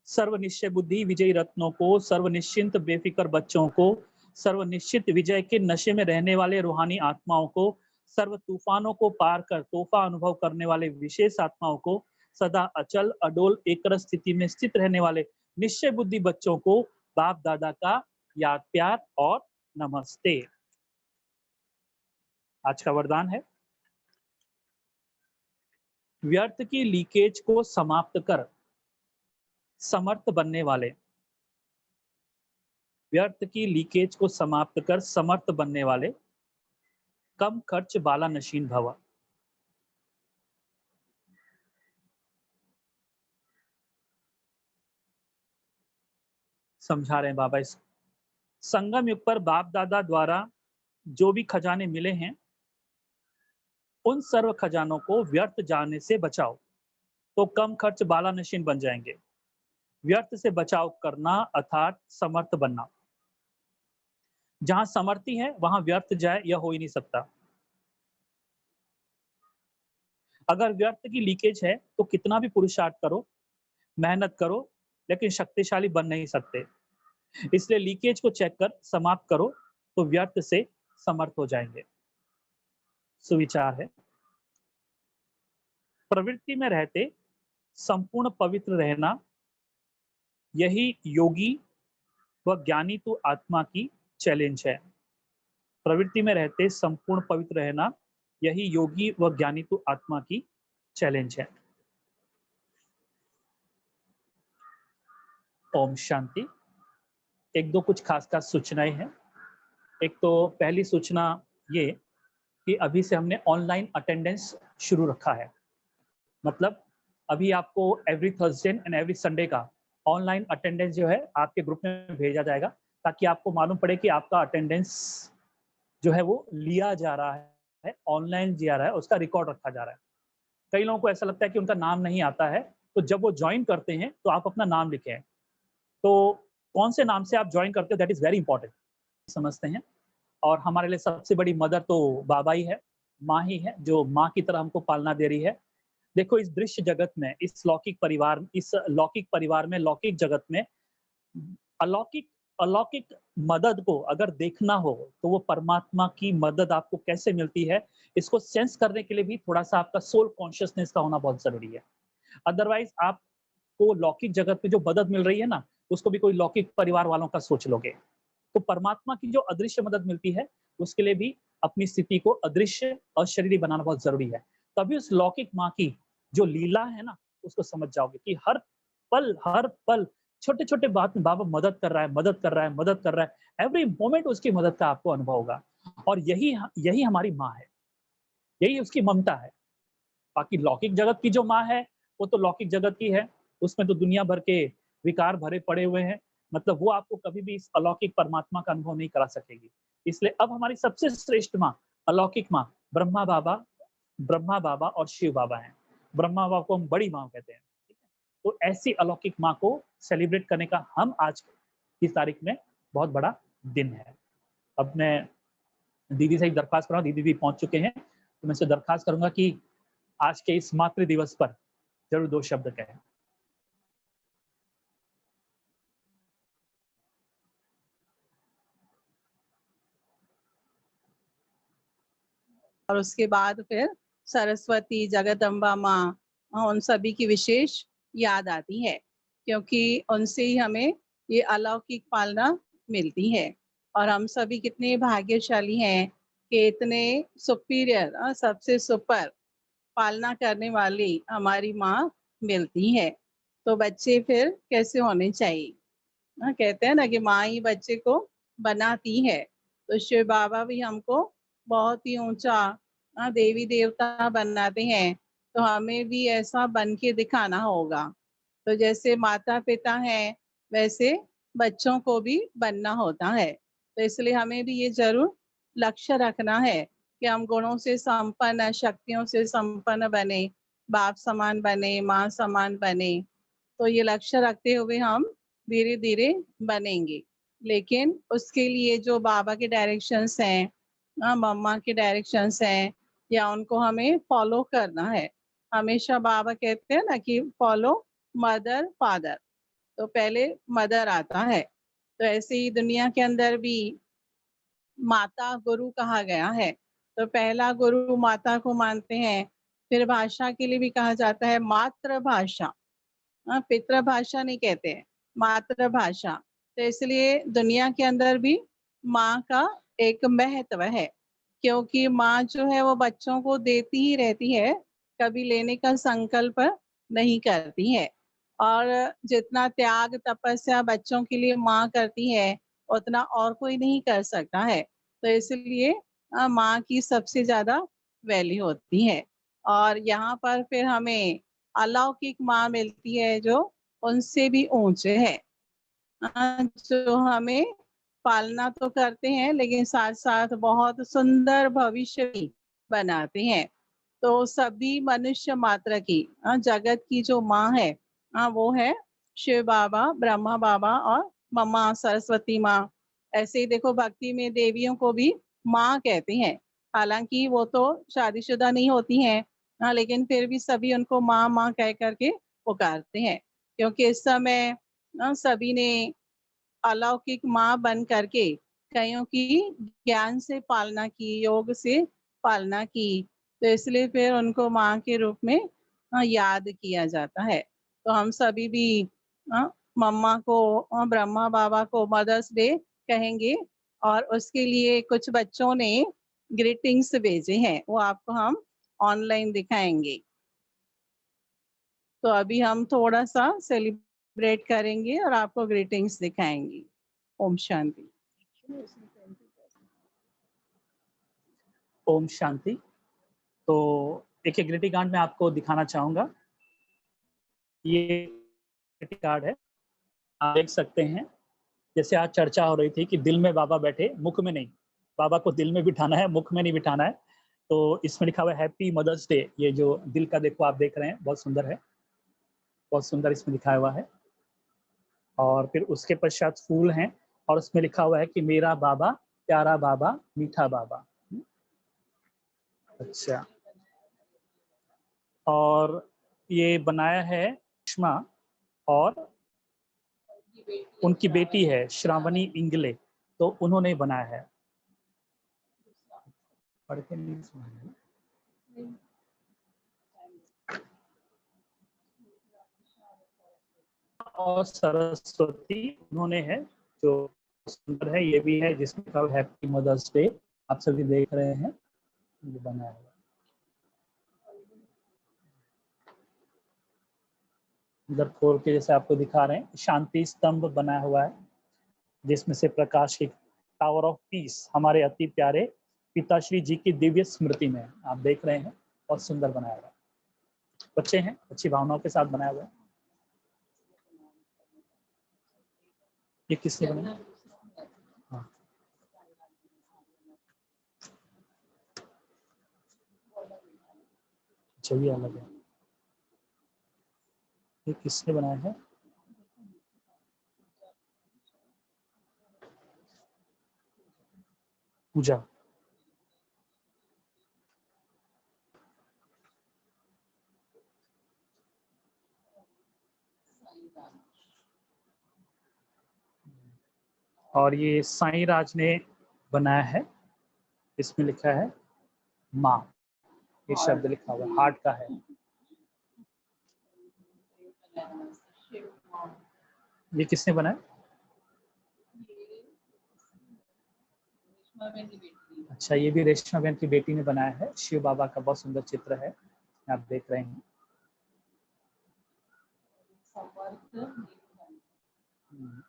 सर्वनिश्चय बुद्धि विजयी रत्नों को, सर्वनिश्चिंत बेफ़िक्र बच्चों को, सर्वनिश्चित विजय के नशे में रहने वाले रूहानी आत्माओं को, सर्व तूफ़ानों को पार कर तोहफ़ा अनुभव करने वाले विशेष आत्माओं को, सदा अचल, अडोल, एकरस स्थिति में स्थित रहने वाले निश्चय बुद्धि बच्चों को बाप-दादा का याद प्यार और नमस्ते। आज का वरदान है, व्यर्थ की लीकेज को समाप्त कर समर्थ बनने वाले व्यर्थ की लीकेज को समाप्त कर समर्थ बनने वाले कम खर्च बाला नशीन भवा। समझा रहे हैं बाबा इस संगम युग पर बाप दादा द्वारा जो भी खजाने मिले हैं, उन सर्व खजानों को व्यर्थ जाने से बचाओ, तो कम खर्च बाला नशीन बन जाएंगे। व्यर्थ से बचाव करना अर्थात समर्थ बनना। जहां समर्थी है वहां व्यर्थ जाए यह हो ही नहीं सकता। अगर व्यर्थ की लीकेज है तो कितना भी पुरुषार्थ करो, मेहनत करो, लेकिन शक्तिशाली बन नहीं सकते। इसलिए लीकेज को चेक कर समाप्त करो, तो व्यर्थ से समर्थ हो जाएंगे। सुविचार है, प्रवृत्ति में रहते संपूर्ण पवित्र रहना, यही योगी व ज्ञानी तो आत्मा की चैलेंज है। प्रवृत्ति में रहते संपूर्ण पवित्र रहना, यही योगी व ज्ञानी तो आत्मा की चैलेंज है। ओम शांति। एक दो कुछ खास खास सूचनाएं हैं। एक तो पहली सूचना ये कि अभी से हमने ऑनलाइन अटेंडेंस शुरू रखा है। मतलब अभी आपको every Thursday and every Sunday का ऑनलाइन अटेंडेंस जो है आपके ग्रुप में भेजा जाएगा, ताकि आपको मालूम पड़े कि आपका अटेंडेंस जो है वो लिया जा रहा है, ऑनलाइन लिया रहा है, उसका रिकॉर्ड रखा जा रहा है। कई लोगों को ऐसा लगता है कि उनका नाम नहीं आता है, तो जब वो ज्वाइन करते हैं तो आप अपना नाम लिखें। तो कौन से नाम से आप ज्वाइन करते हो, दैट इज़ वेरी इंपॉर्टेंट समझते हैं। और हमारे लिए सबसे बड़ी मदर तो बाबा ही है, माँ ही है, जो माँ की तरह हमको पालना दे रही है। देखो इस दृश्य जगत में, इस लौकिक परिवार में, लौकिक जगत में अलौकिक अलौकिक मदद को अगर देखना हो, तो वो परमात्मा की मदद आपको कैसे मिलती है, इसको सेंस करने के लिए भी थोड़ा-सा आपका सोल कॉन्शियसनेस का होना बहुत ज़रूरी है। अदरवाइज़ आपको लौकिक जगत में जो मदद मिल रही है ना, उसको भी कोई लौकिक परिवार वालों का सोच लोगे। तो परमात्मा की जो अदृश्य मदद मिलती है, उसके लिए भी अपनी स्थिति को अदृश्य और शरीरी बनाना बहुत ज़रूरी है। तभी उस लौकिक माँ की जो लीला है ना, उसको समझ जाओगे कि हर पल छोटे-छोटे बात में बाबा मदद कर रहा है, मदद कर रहा है, मदद कर रहा है। एवरी मोमेंट उसकी मदद का आपको अनुभव होगा। और यही यही हमारी माँ है, यही उसकी ममता है। बाकी लौकिक जगत की जो माँ है, वो तो लौकिक जगत की है, उसमें तो दुनिया भर के विकार भरे पड़े हुए हैं। मतलब वो आपको कभी भी इस अलौकिक परमात्मा का अनुभव नहीं करा सकेगी। इसलिए अब हमारी सबसे श्रेष्ठ माँ, अलौकिक माँ, ब्रह्मा बाबा और शिव बाबा हैं। ब्रह्मा बाबा को हम बड़ी माँ कहते हैं। ठीक है? तो ऐसी अलौकिक माँ को सेलिब्रेट करने का हम आज की तारीख में बहुत बड़ा दिन है। अब मैं दीदी से एक दरख्वास्त कर रहा हूँ, दीदी भी पहुँच चुके हैं, तो मैं इनसे दरख्वास्त करूँगा कि आज के इस मातृ दिवस पर ज़रूर 2 शब्द कहें। और उसके बाद फिर सरस्वती, जगदम्बा माँ, उन सभी की विशेष याद आती है, क्योंकि उनसे ही हमें ये अलौकिक पालना मिलती है। और हम सभी कितने भाग्यशाली हैं कि इतने सुपीरियर, सबसे सुपर पालना करने वाली हमारी माँ मिलती है। तो बच्चे फिर कैसे होने चाहिए? कहते हैं ना कि माँ ही बच्चे को बनाती है। तो शिव बाबा भी हमको बहुत ही ऊंचा देवी देवता बनाते हैं, तो हमें भी ऐसा बन के दिखाना होगा। तो जैसे माता पिता हैं, वैसे बच्चों को भी बनना होता है। तो इसलिए हमें भी ये जरूर लक्ष्य रखना है कि हम गुणों से संपन्न, शक्तियों से संपन्न बने, बाप समान बने, माँ समान बने। तो ये लक्ष्य रखते हुए हम धीरे धीरे बनेंगे। लेकिन उसके लिए जो बाबा के डायरेक्शंस हैं, मम्मा के डायरेक्शंस हैं, या उनको हमें फॉलो करना है। हमेशा बाबा कहते हैं ना कि फॉलो मदर फादर। तो पहले मदर आता है। तो ऐसे ही दुनिया के अंदर भी माता गुरु कहा गया है। तो पहला गुरु माता को मानते हैं। फिर भाषा के लिए भी कहा जाता है मातृभाषा। पितृभाषा नहीं कहते हैं, मातृभाषा। तो इसलिए दुनिया के अंदर भी माँ का एक महत्व है, क्योंकि माँ जो है वो बच्चों को देती ही रहती है, कभी लेने का संकल्प नहीं करती है। और जितना त्याग तपस्या बच्चों के लिए माँ करती है, उतना और कोई नहीं कर सकता है। तो इसलिए माँ की सबसे ज्यादा वैल्यू होती है। और यहाँ पर फिर हमें अलौकिक माँ मिलती है, जो उनसे भी ऊंचे है। जो हमें पालना तो करते हैं, लेकिन साथ साथ बहुत सुंदर भविष्य भी बनाते हैं। तो सभी मनुष्य मात्र की जगत की जो माँ है, वो है शिव बाबा, ब्रह्मा बाबा और मम्मा सरस्वती माँ। ऐसे ही देखो, भक्ति में देवियों को भी माँ कहते हैं, हालांकि वो तो शादीशुदा नहीं होती हैं, लेकिन फिर भी सभी उनको माँ माँ कह करके पुकारते हैं, क्योंकि इस समय सभी ने अलौकिक माँ बन करके कईयों की ज्ञान से पालना की, योग से पालना की, तो इसलिए फिर उनको माँ के रूप में याद किया जाता है। तो हम सभी भी मम्मा को, ब्रह्मा बाबा को मदर्स डे कहेंगे, और उसके लिए कुछ बच्चों ने ग्रीटिंग्स भेजे हैं, वो आपको हम ऑनलाइन दिखाएंगे। तो अभी हम थोड़ा सा सेलिब्रेट करेंगे और आपको ग्रीटिंग्स दिखाएंगे। ओम शांति। ओम शांति। तो एक ग्रीटिंग कार्ड मैं आपको दिखाना चाहूंगा। ये ग्रीटिंग कार्ड है, आप देख सकते हैं। जैसे आज चर्चा हो रही थी कि दिल में बाबा बैठे, मुख में नहीं। बाबा को दिल में बिठाना है, मुख में नहीं बिठाना है। तो इसमें लिखा हुआ है हैप्पी मदर्स डे। ये जो दिल का देखो आप देख रहे हैं, बहुत सुंदर है, बहुत सुंदर इसमें लिखा हुआ है। और फिर उसके पश्चात फूल हैं और उसमें लिखा हुआ है कि मेरा बाबा, प्यारा बाबा, मीठा बाबा। अच्छा, और ये बनाया है सुषमा और उनकी बेटी है श्रावणी इंगले, तो उन्होंने बनाया है। पढ़ के नहीं सुना है। और सरस्वती उन्होंने है, जो सुंदर है। ये भी है जिसमें लिखा हुआ हैप्पी मदर्स डे। आप सभी देख रहे हैं, ये बनाया है। इधर खोल के जैसे आपको दिखा रहे हैं, शांति स्तंभ बनाया हुआ है, जिसमें से प्रकाश की टावर ऑफ पीस हमारे अति प्यारे पिताश्री जी की दिव्य स्मृति में आप देख रहे हैं, बहुत सुंदर बनाया हुआ है। बच्चे हैं, अच्छी भावनाओं के साथ बनाया हुआ है। ये किसने बनाया? हाँ, चलिए अलग है। ये किसने बनाया है? पूजा। और ये साईं राज ने बनाया है, इसमें लिखा है माँ, ये शब्द लिखा हुआ हार्ट का है। ये किसने बनाया? अच्छा, ये भी रेशमा बहन की बेटी ने बनाया है। शिव बाबा का बहुत सुंदर चित्र है, आप देख रहे हैं।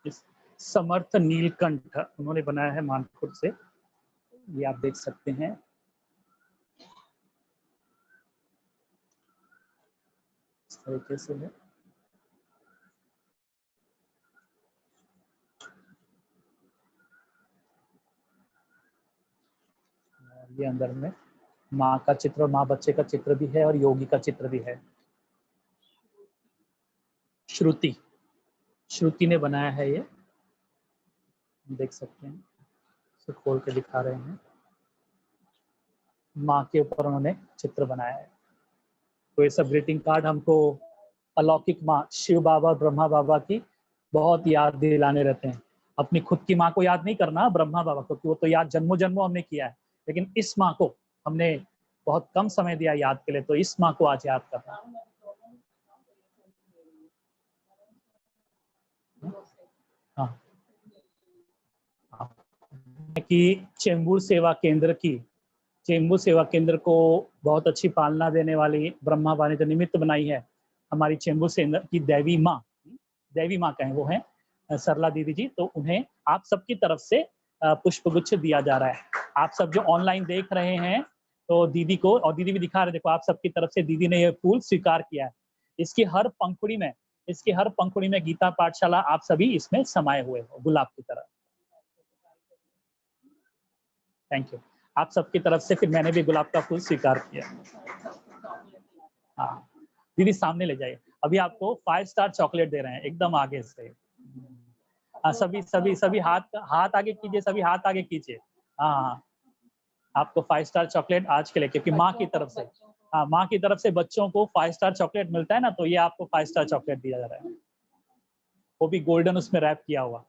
इस समर्थ नीलकंठ उन्होंने बनाया है मानपुर से, ये आप देख सकते हैं। इस तरीके से है। ये अंदर में माँ का चित्र, माँ बच्चे का चित्र भी है और योगी का चित्र भी है। श्रुति, श्रुति ने बनाया है ये, देख सकते हैं, इसे खोल के दिखा रहे हैं। माँ के ऊपर उन्होंने चित्र बनाया है। तो ये सब ग्रीटिंग कार्ड हमको अलौकिक माँ शिव बाबा, ब्रह्मा बाबा की बहुत याद दिलाने रहते हैं। अपनी खुद की माँ को याद नहीं करना, ब्रह्मा बाबा को, क्योंकि वो तो याद जन्मों जन्मों हमने किया है, लेकिन इस माँ को हमने बहुत कम समय दिया याद के लिए, तो इस माँ को आज याद करना। हाँ, हाँ। कि चेंबूर सेवा केंद्र की, चेंबूर सेवा केंद्र को बहुत अच्छी पालना देने वाली ब्रह्मा बा ने जो निमित्त बनाई है, हमारी चेंबूर सेंद्र की देवी माँ कहें, वो है सरला दीदी जी। तो उन्हें आप सबकी तरफ से पुष्पगुच्छ दिया जा रहा है। आप सब जो ऑनलाइन देख रहे हैं, तो दीदी को, और दीदी भी दिखा रहे, देखो आप सबकी तरफ से दीदी ने यह फूल स्वीकार किया है। इसकी हर पंखुड़ी में इसकी हर पंखुड़ी में गीता पाठशाला आप सभी इसमें समाये हुए हो गुलाब की तरह। Thank you. आप सबकी तरफ से फिर मैंने भी गुलाब का फूल स्वीकार किया। हाँ, दीदी सामने ले जाइए। अभी आपको 5 स्टार चॉकलेट दे रहे हैं एकदम आगे से। सभी सभी सभी हाथ आगे कीजिए, सभी हाथ आगे कीजिए। हाँ, आपको 5 स्टार चॉकलेट आज के लिए, क्योंकि माँ की तरफ से, हाँ, माँ की तरफ से बच्चों को 5 स्टार चॉकलेट मिलता है ना, तो ये आपको 5 स्टार चॉकलेट दिया जा रहा है, वो भी गोल्डन उसमें रैप किया हुआ।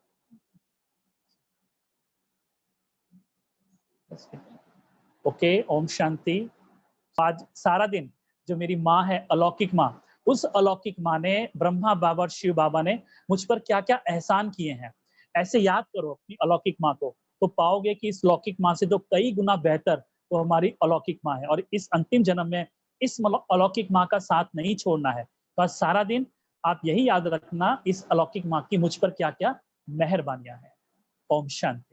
ओके, ओम शांति। आज सारा दिन जो मेरी माँ है, अलौकिक माँ, उस अलौकिक माँ ने, ब्रह्मा बाबा और शिव बाबा ने मुझ पर क्या-क्या एहसान किए हैं, ऐसे याद करो अपनी अलौकिक माँ को, तो पाओगे कि इस लौकिक माँ से तो कई गुना बेहतर वो हमारी अलौकिक माँ है, और इस अंतिम जन्म में इस अलौकिक माँ का साथ नहीं छोड़ना है। तो आज सारा दिन आप यही याद रखना, इस अलौकिक माँ की मुझ पर क्या-क्या मेहरबानियाँ हैं। ओम शांति।